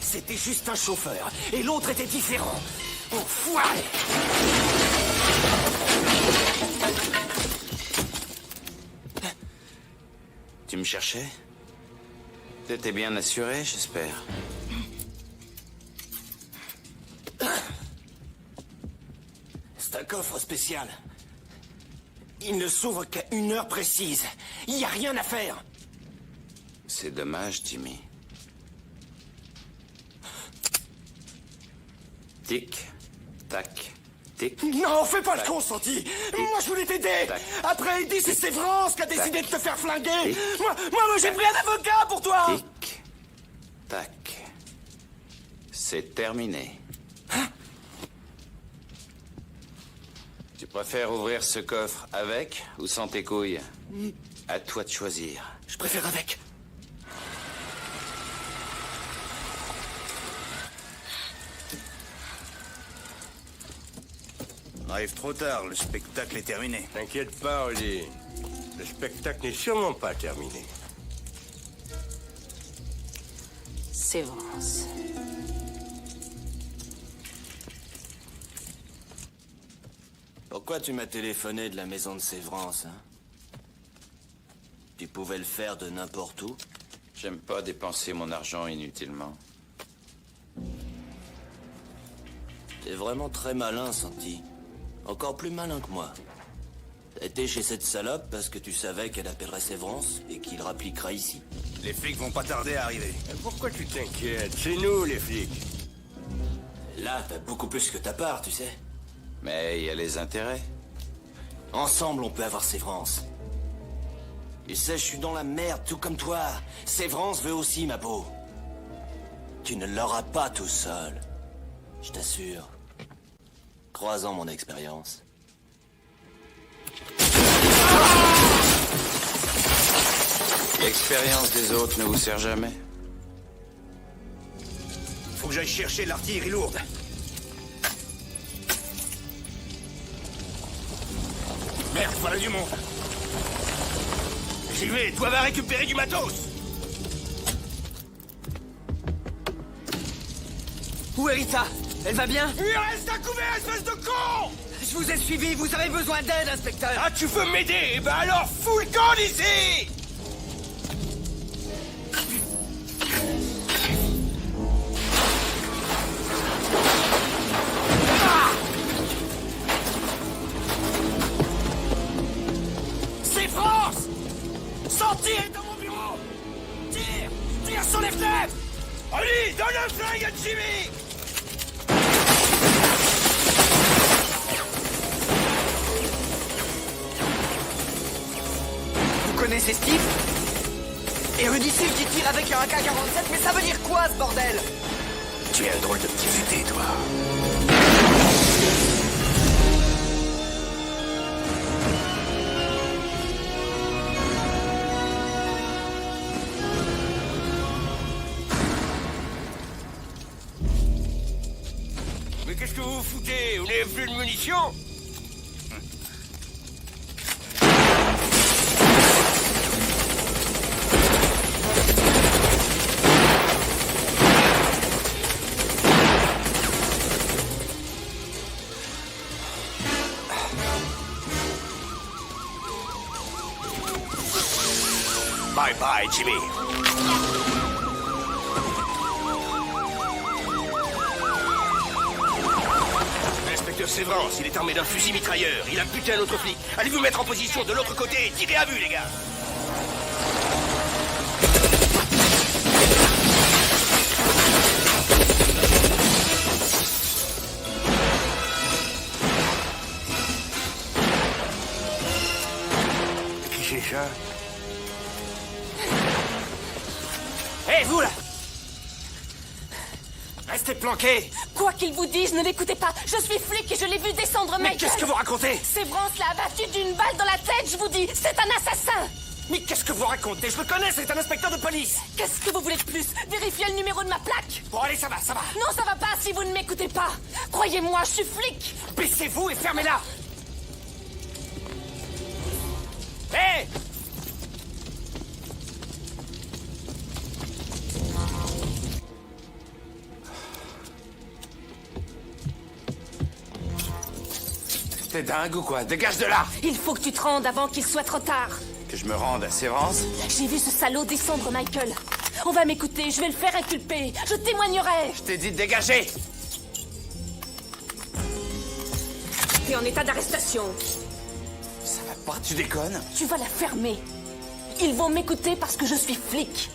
C'était juste un chauffeur, et l'autre était différent. Enfoiré! Tu me cherchais? T'étais bien assuré, j'espère. C'est un coffre spécial. Il ne s'ouvre qu'à 1 heure précise. Il n'y a rien à faire. C'est dommage, Jimmy. Tic, tac, tic. Non, fais pas tac, le con, Santi. tic, Moi, je voulais t'aider. tac, Après, il dit c'est tic, Sévrance qui a tac, décidé de te faire flinguer. tic, Moi, j'ai pris un avocat pour toi. tic, tac. C'est terminé. Tu préfères ouvrir ce coffre avec ou sans tes couilles? À toi de choisir. Je préfère avec. On arrive trop tard, le spectacle est terminé. T'inquiète pas, Oli. Le spectacle n'est sûrement pas terminé. Sévrance. Pourquoi tu m'as téléphoné de la maison de Sévrance, hein? Tu pouvais le faire de n'importe où? J'aime pas dépenser mon argent inutilement. T'es vraiment très malin, Santi. Encore plus malin que moi. T'as été chez cette salope parce que tu savais qu'elle appellerait Sévrance et qu'il rappliquera ici. Les flics vont pas tarder à arriver. Pourquoi tu t'inquiètes? C'est nous, les flics. Là, t'as beaucoup plus que ta part, tu sais. Mais il y a les intérêts. Ensemble, on peut avoir Sévrance. Tu sais, je suis dans la merde, tout comme toi. Sévrance veut aussi ma peau. Tu ne l'auras pas tout seul. Je t'assure. Croisant mon expérience. L'expérience des autres ne vous sert jamais. Faut que j'aille chercher l'artillerie lourde. Merde, voilà du monde. J'y vais, toi va récupérer du matos. Où est Rita? Elle va bien? Il reste à couvert, espèce de con! Je vous ai suivi, vous avez besoin d'aide, inspecteur! Ah, tu veux m'aider? Eh ben alors, fous le camp d'ici! C'est France! Santi est dans mon bureau! Tire! Tire sur les fenêtres! Allez, donne un flingue à Jimmy! Vous connaissez Steve? Érudicile qui tire avec un AK-47, mais ça veut dire quoi, ce bordel? Tu es un drôle de petit futé, toi. Mais qu'est-ce que vous foutez? Vous n'avez plus de munitions? Bye bye, Jimmy. Inspecteur Sévrance, il est armé d'un fusil mitrailleur. Il a buté un autre flic. Allez vous mettre en position de l'autre côté et tirez à vue, les gars. Qui c'est ça? Hé, vous là! Restez planqués! Quoi qu'il vous dise, ne l'écoutez pas. Je suis flic et je l'ai vu descendre, Mais Michael. qu'est-ce que vous racontez? Sévrance l'a abattu d'une balle dans la tête, je vous dis. C'est un assassin. Mais qu'est-ce que vous racontez? Je le connais, c'est un inspecteur de police! Qu'est-ce que vous voulez de plus? Vérifiez le numéro de ma plaque. Bon, allez, ça va, ça va! Non, ça va pas si vous ne m'écoutez pas. Croyez-moi, je suis flic. Baissez-vous et fermez-la! Hé! T'es dingue ou quoi? Dégage de là! Il faut que tu te rendes avant qu'il soit trop tard. Que je me rende à Sévrance? J'ai vu ce salaud descendre, Michael. On va m'écouter, je vais le faire inculper. Je témoignerai. Je t'ai dit de dégager! T'es en état d'arrestation. Ça va pas, tu déconnes? Tu vas la fermer. Ils vont m'écouter parce que je suis flic.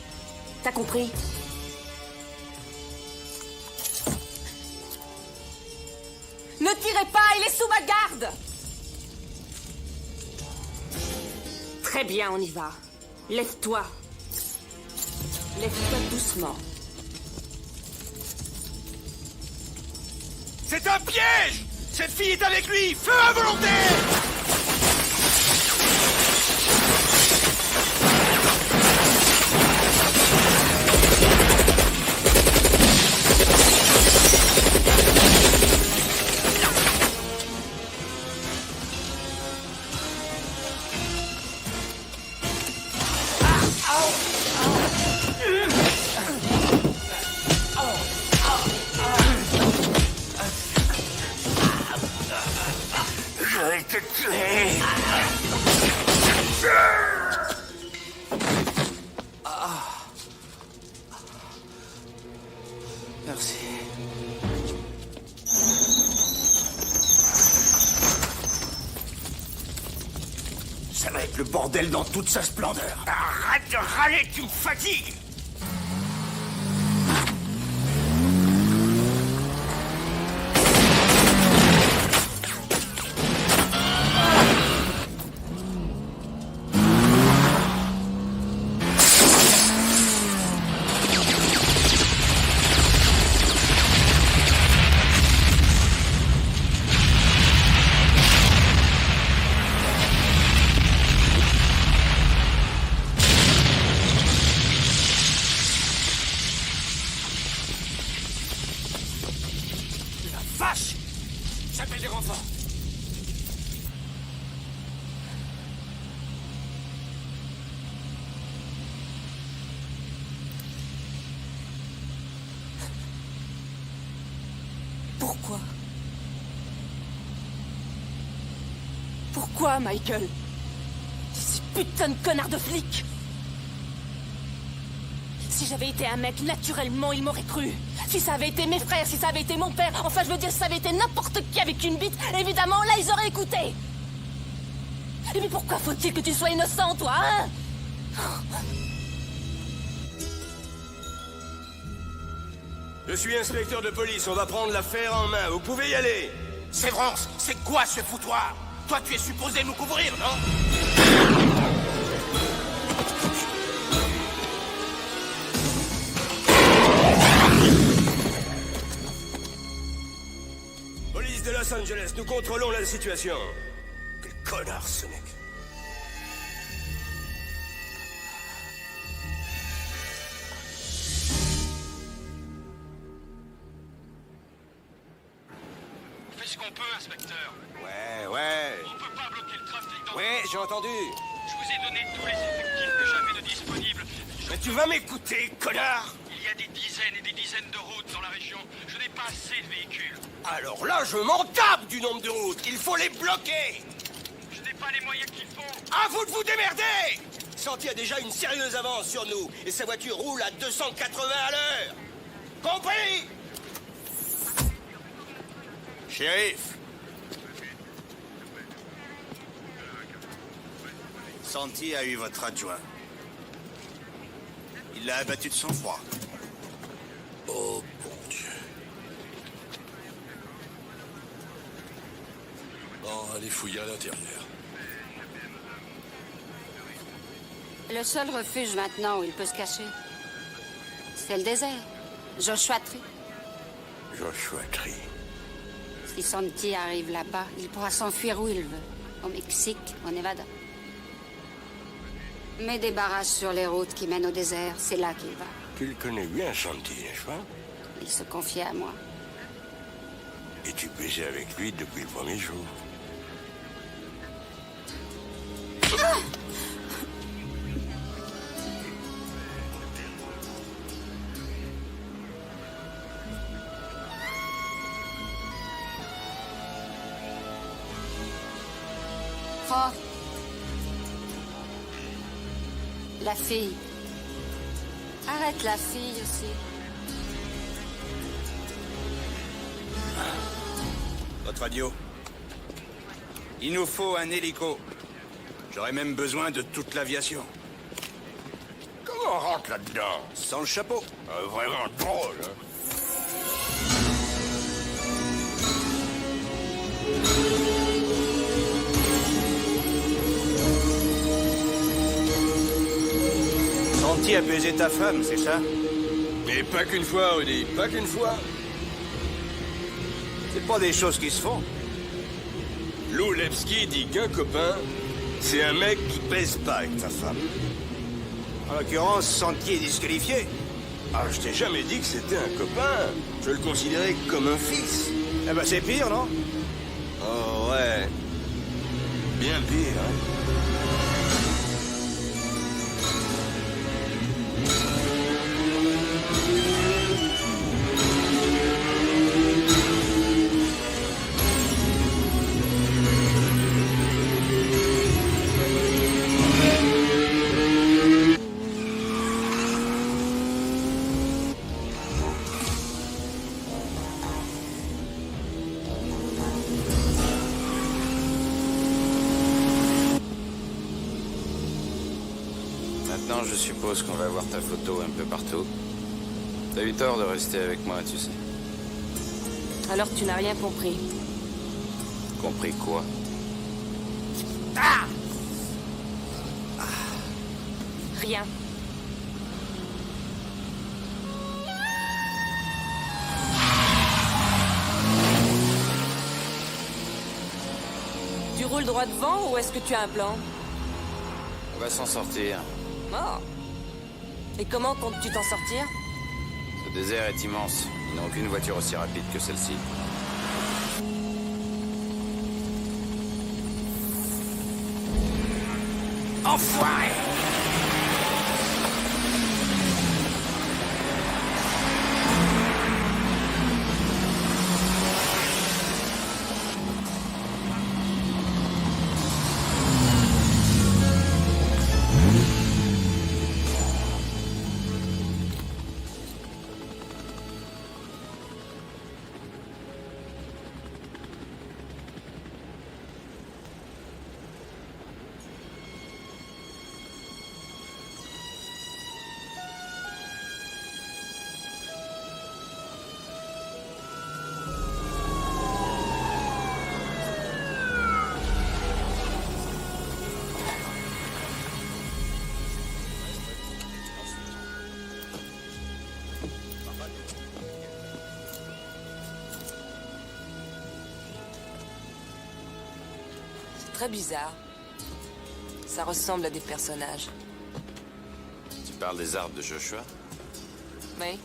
T'as compris? Ne tirez pas, il est sous ma garde. Très bien, on y va. Lève-toi. Lève-toi doucement. C'est un piège! Cette fille est avec lui! Feu involontaire! Je vais te tuer! Merci. Ça va être le bordel dans toute sa splendeur. Arrête de râler, tu me fatigues! Vache! J'appelle des renforts! Pourquoi? Pourquoi, Michael? Ces putains de connards de flics! Si j'avais été un mec, naturellement, il m'aurait cru. Si ça avait été mes frères, si ça avait été mon père, enfin, je veux dire, si ça avait été n'importe qui avec une bite, évidemment, là, ils auraient écouté. Et mais pourquoi faut-il que tu sois innocent, toi, hein? Je suis inspecteur de police, on va prendre l'affaire en main. Vous pouvez y aller. Sévrance, c'est quoi ce foutoir? Toi, tu es supposé nous couvrir, non? Police de Los Angeles, nous contrôlons la situation. Quel connard, ce mec. On fait ce qu'on peut, inspecteur. Ouais. On peut pas bloquer le trafic dans... Ouais, j'ai entendu. Je vous ai donné tous les effectifs que j'avais de disponibles. Mais tu vas m'écouter, connard! Il y a des dizaines et des dizaines de routes dans la région. Je n'ai pas assez de véhicules. Alors là, je m'en tape du nombre de routes. Il faut les bloquer. Je n'ai pas les moyens qu'il faut. À vous de vous démerder! Santi a déjà une sérieuse avance sur nous. Et sa voiture roule à 280 à l'heure. Compris? Shérif. Santi a eu votre adjoint. Il l'a abattu de sang-froid. Oh, bon Dieu. Bon, allez fouiller à l'intérieur. Le seul refuge maintenant où il peut se cacher, c'est le désert. Joshua Tree. Joshua Tree. Si Santi arrive là-bas, il pourra s'enfuir où il veut. Au Mexique, au Nevada. Mets des barrages sur les routes qui mènent au désert, c'est là qu'il va. Tu le connais bien, Santi, n'est-ce pas? Il se confiait à moi. Et tu baisais avec lui depuis le premier jour. Prends. La fille. Arrête la fille aussi. Votre radio. Il nous faut un hélico. J'aurais même besoin de toute l'aviation. Comment on rentre là-dedans? Sans le chapeau. Vraiment drôle, hein? Santi a baisé ta femme, c'est ça? Mais pas qu'une fois, Rudy, pas qu'une fois. C'est pas des choses qui se font. Lou Levski dit qu'un copain, c'est un mec qui pèse pas avec ta femme. En l'occurrence, Santi est disqualifié. Ah, je t'ai jamais dit que c'était un copain. Je le considérais comme un fils. Eh ben, c'est pire, non? Oh, ouais. Bien pire, hein. Maintenant, je suppose qu'on va voir ta photo un peu partout. T'as eu tort de rester avec moi, tu sais. Alors tu n'as rien compris. Compris quoi? Rien. Tu roules droit devant ou est-ce que tu as un plan? On va s'en sortir. Oh. Et comment comptes-tu t'en sortir? Ce désert est immense. Ils n'ont aucune voiture aussi rapide que celle-ci. Enfoiré! Très bizarre. Ça ressemble à des personnages. Tu parles des arbres de Joshua? Oui.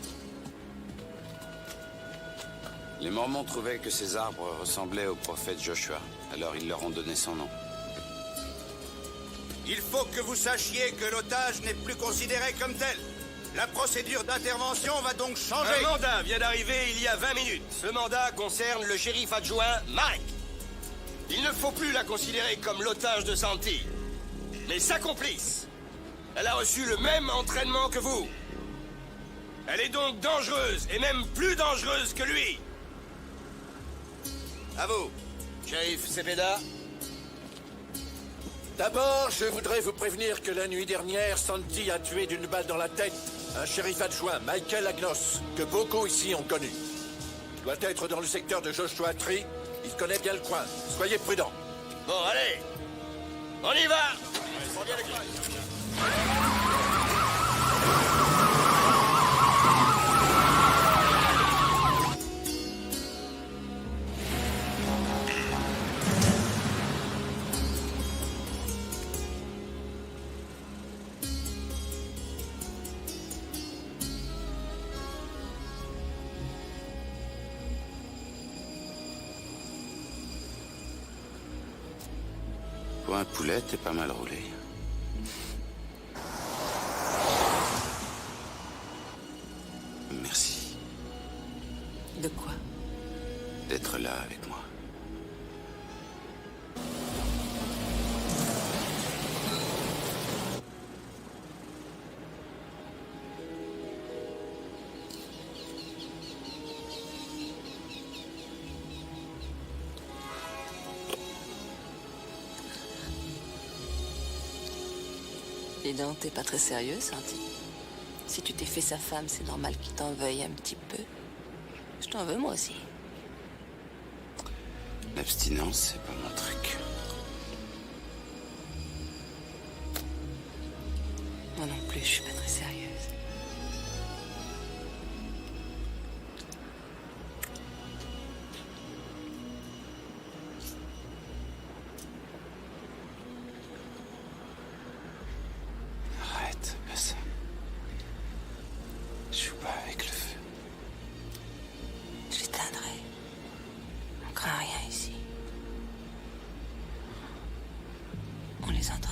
Les Mormons trouvaient que ces arbres ressemblaient au prophète Joshua. Alors ils leur ont donné son nom. Il faut que vous sachiez que l'otage n'est plus considéré comme tel. La procédure d'intervention va donc changer. Un mandat vient d'arriver il y a 20 minutes. Ce mandat concerne le shérif adjoint Marek. Il ne faut plus la considérer comme l'otage de Santi, mais sa complice. Elle a reçu le même entraînement que vous. Elle est donc dangereuse, et même plus dangereuse que lui. À vous, shérif Cepeda. D'abord, je voudrais vous prévenir que la nuit dernière, Santi a tué d'une balle dans la tête un shérif adjoint, Michael Agnos, que beaucoup ici ont connu. Il doit être dans le secteur de Joshua Tree. Il connaît bien le coin. Soyez prudents. Bon, allez, on y va. Pour un poulet, t'es pas mal roulé. Merci. De quoi? D'être là avec moi. Dis donc, t'es pas très sérieux, Santi. Si tu t'es fait sa femme, c'est normal qu'il t'en veuille un petit peu. Je t'en veux, moi aussi. L'abstinence, c'est pas mon truc. Moi non plus, je suis pas très sérieuse. Arrête, pas ça. Je joue pas avec le feu. Je l'éteindrai. On craint rien ici. On les entendra.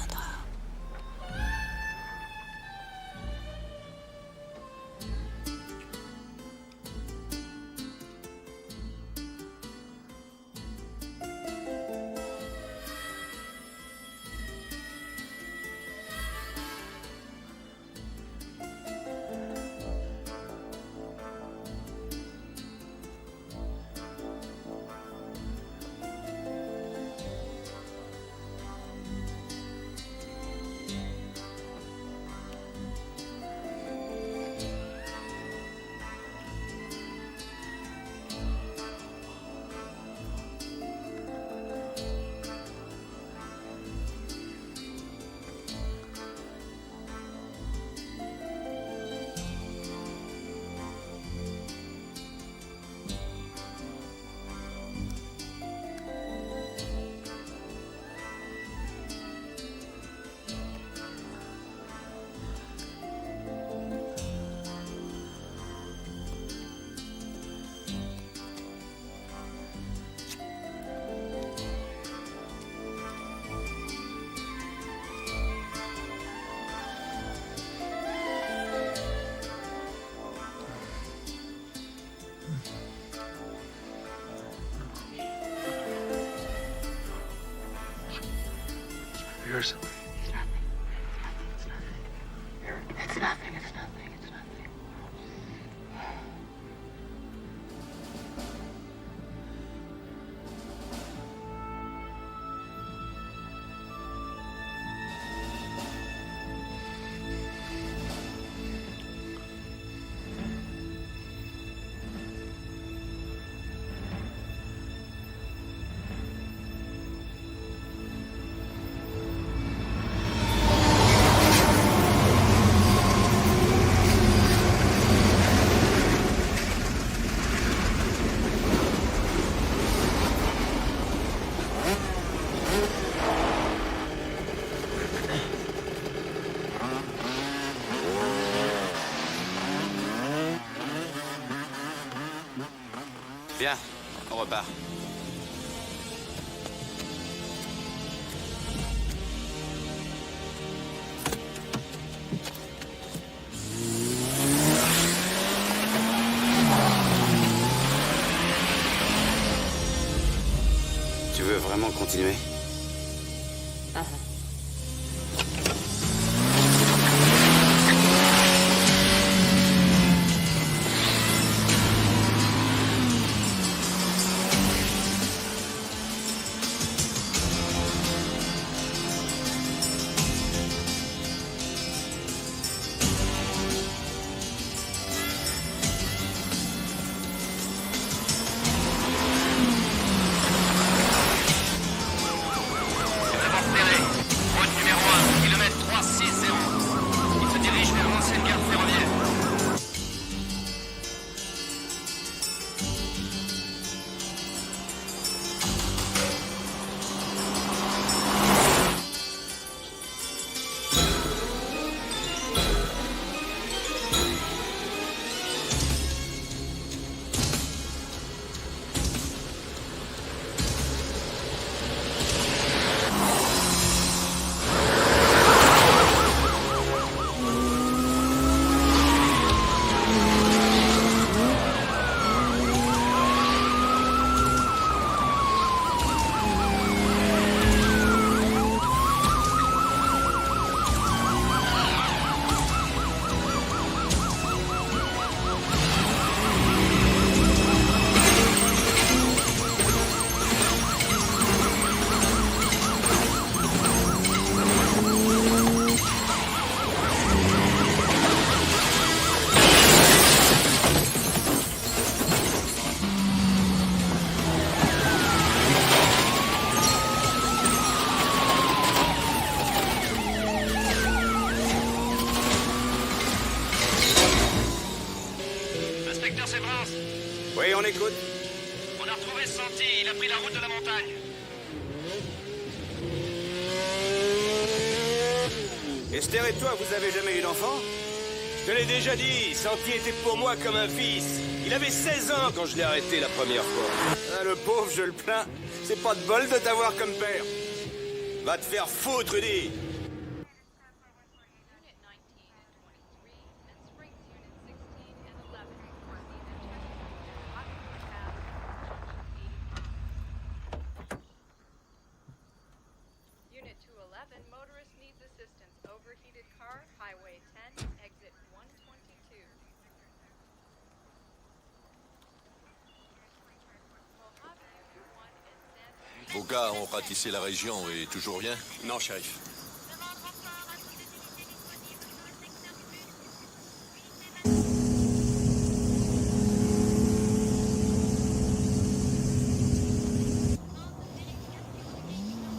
Yours. It's nothing, it's nothing, it's nothing. Bien, on repart. Tu veux vraiment continuer? Serré. Inspecteur Severance. Oui, on écoute. On a retrouvé Santi, il a pris la route de la montagne. Esther et toi, vous avez jamais eu d'enfant? Je te l'ai déjà dit, Santi était pour moi comme un fils. Il avait 16 ans quand je l'ai arrêté la première fois. Ah, le pauvre, je le plains. C'est pas de bol de t'avoir comme père. Va te faire foutre, Rudy. Unit 211, motorist needs assistance. Overheated car, Highway 10, exit 122. Vos gars ont ratissé la région et toujours rien? Non, shérif.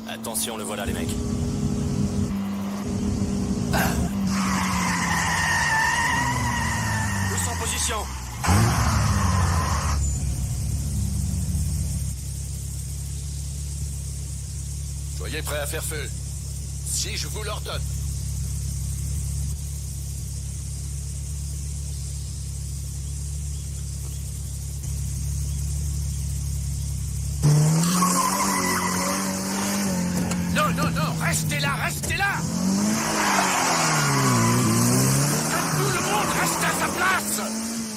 Attention, le voilà, les mecs. Tous en position. Soyez prêts à faire feu. Si je vous l'ordonne. Non, non, non, restez là, restez là! Que tout le monde reste à sa place!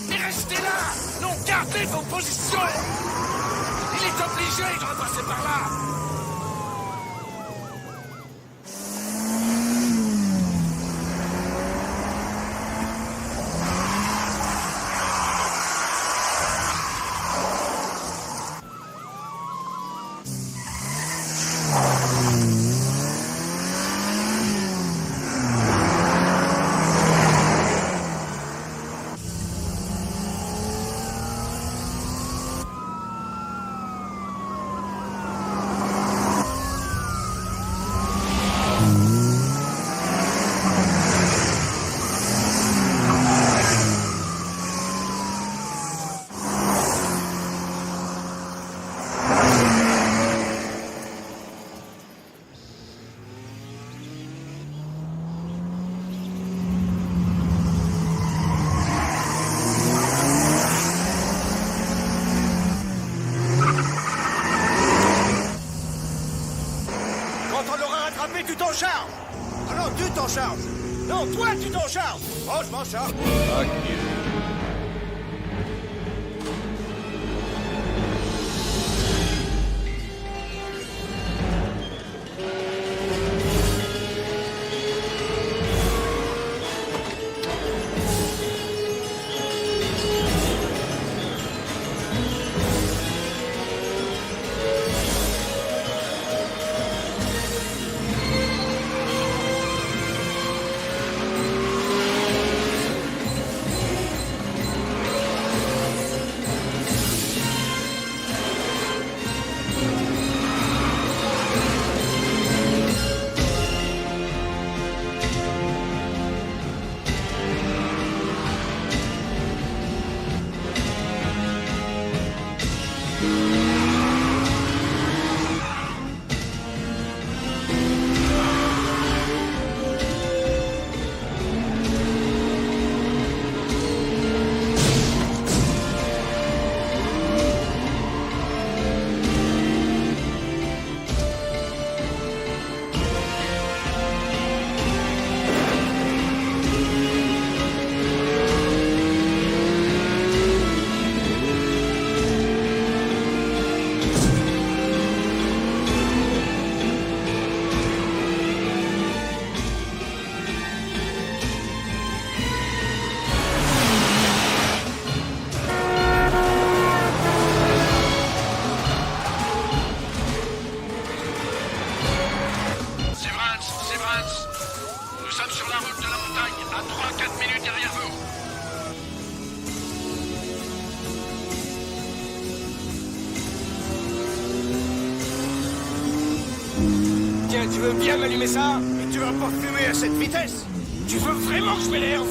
Mais restez là! Non, gardez vos positions! Il est obligé de repasser par là! Tu t'en charges! Ah non, tu t'en charges! Non, toi, tu t'en charges! Oh, je m'en charge! Fuck you. Tiens, tu veux bien m'allumer ça? Et tu vas pas fumer à cette vitesse? Tu veux vraiment que je m'énerve?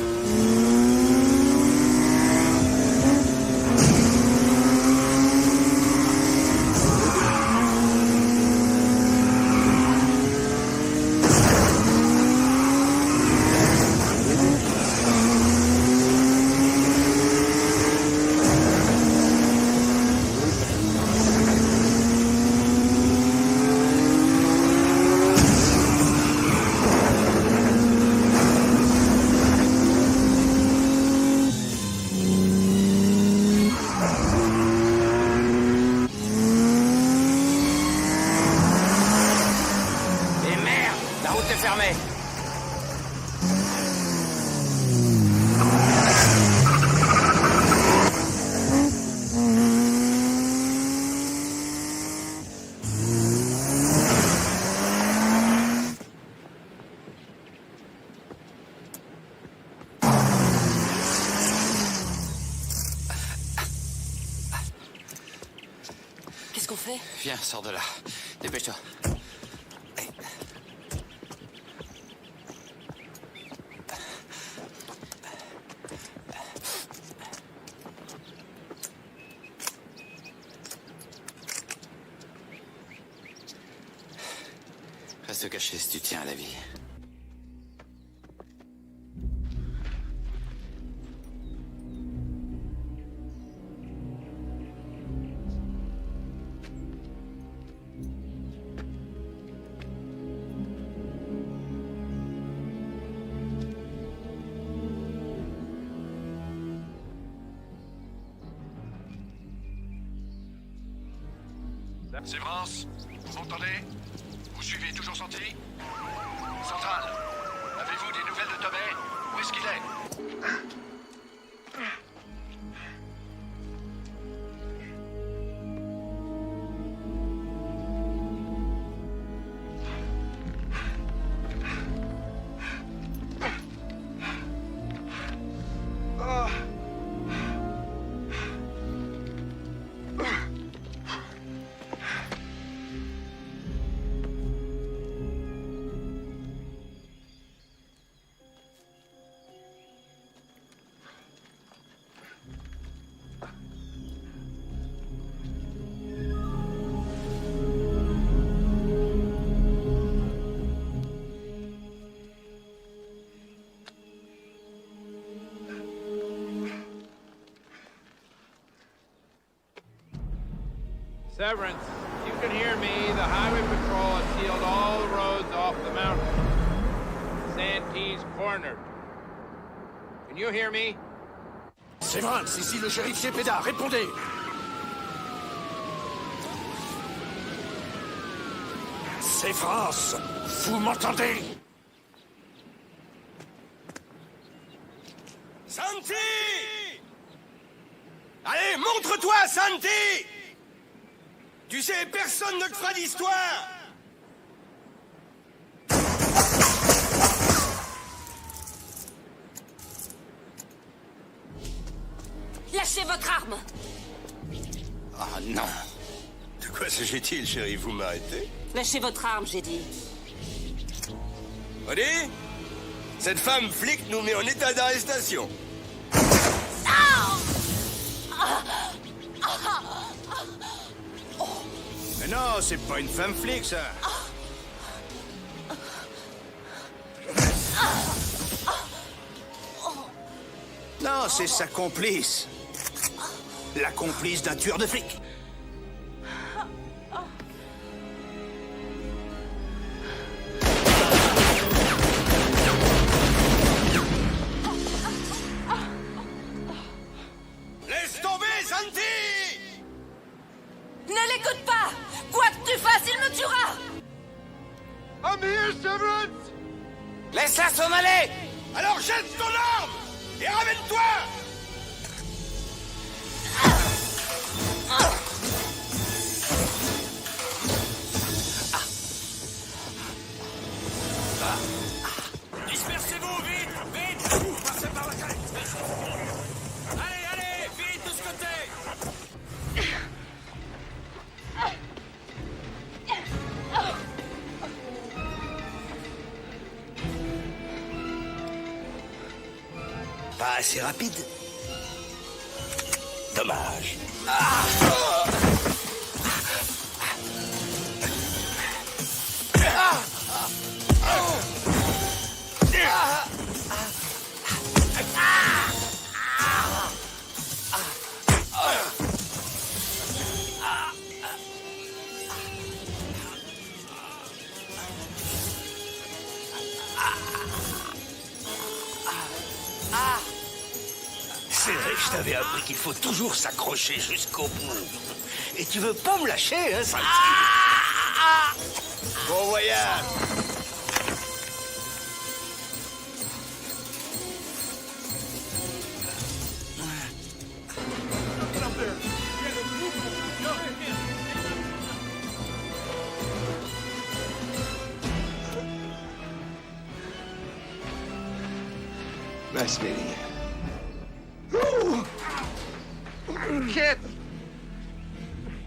fait? Viens, sors de là. Dépêche-toi. Reste caché si tu tiens à la vie. Sévrance, vous m'entendez? Vous suivez toujours Santi? Centrale, avez-vous des nouvelles de Tomei? Où est-ce qu'il est? Severance, you can hear me. The highway patrol has sealed all the roads off the mountain. Santee's cornered. Can you hear me? Sévrance, ici le shérif Cepeda, répondez! Sévrance, vous m'entendez? Santi! Allez, montre-toi, Santi! Tu sais, personne ne te fera d'histoire! Lâchez votre arme! Ah non. De quoi s'agit-il, chérie? Vous m'arrêtez? Lâchez votre arme, j'ai dit. Allez, cette femme flic nous met en état d'arrestation. Mais non, c'est pas une femme flic, ça. Non, c'est sa complice. La complice d'un tueur de flics. Laisse tomber, Santi! Ne l'écoute pas! Quoi que tu fasses, il me tuera! I'm here, Severance! Laisse-la s'en aller! Alors jette ton arme! Et ramène-toi! Dispersez-vous, vite! Vite! Passez par la crête! Allez, allez! Vite de ce côté! Pas assez rapide. Dommage. C'est vrai que je t'avais appris qu'il faut toujours s'accrocher jusqu'au bout. Et tu veux pas me lâcher, hein, Santi? Bon voyage. Nice meeting you.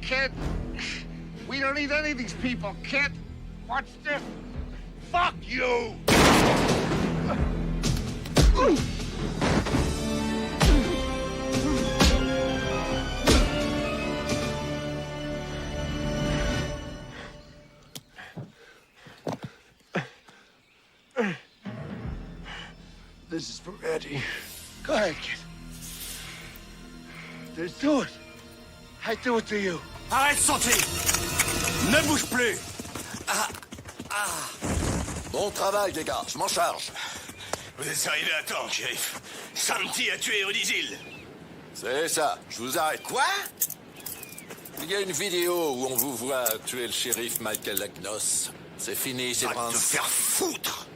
Kid! We don't need any of these people, kid. Watch this. Fuck you! This is for Eddie. Go ahead, kid. Just do it. I do it to you. Arrête, Santi! Ne bouge plus! Bon travail, les gars, je m'en charge. Vous êtes arrivé à temps, shérif. Santi a tué Odizil. C'est ça, je vous arrête. Quoi? Il y a une vidéo où on vous voit tuer le shérif Michael Lagnos. C'est fini, c'est Va te faire foutre!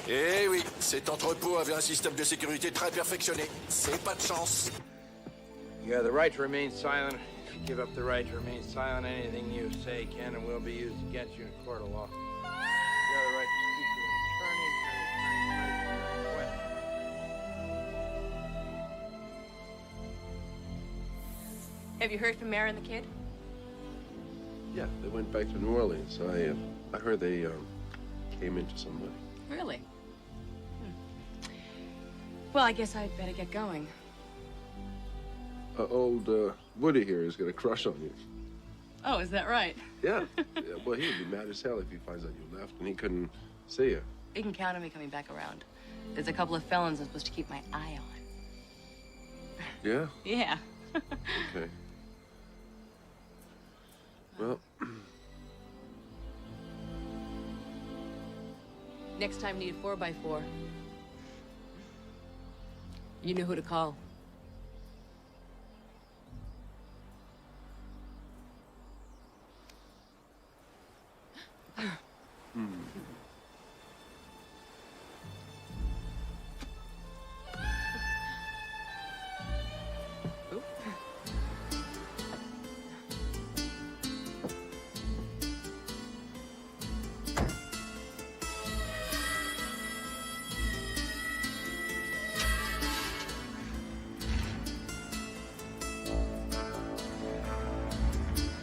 Eh oui, cet entrepôt avait un système de sécurité très perfectionné. C'est pas de chance. You have the right to remain silent. If you give up the right to remain silent, anything you say can and will be used against you in a court of law. You have the right to speak to an attorney. Have you heard from Mara and the kid? Yeah, they went back to New Orleans. I heard they came into some money. Really? Well, I guess I'd better get going. Old Woody here has got a crush on you. Oh, is that right? Yeah. Well, he'd be mad as hell if he finds out you left and he couldn't see you. You can count on me coming back around. There's a couple of felons I'm supposed to keep my eye on. Yeah? Yeah. Okay. Well, Next time, need a 4x4. You know who to call.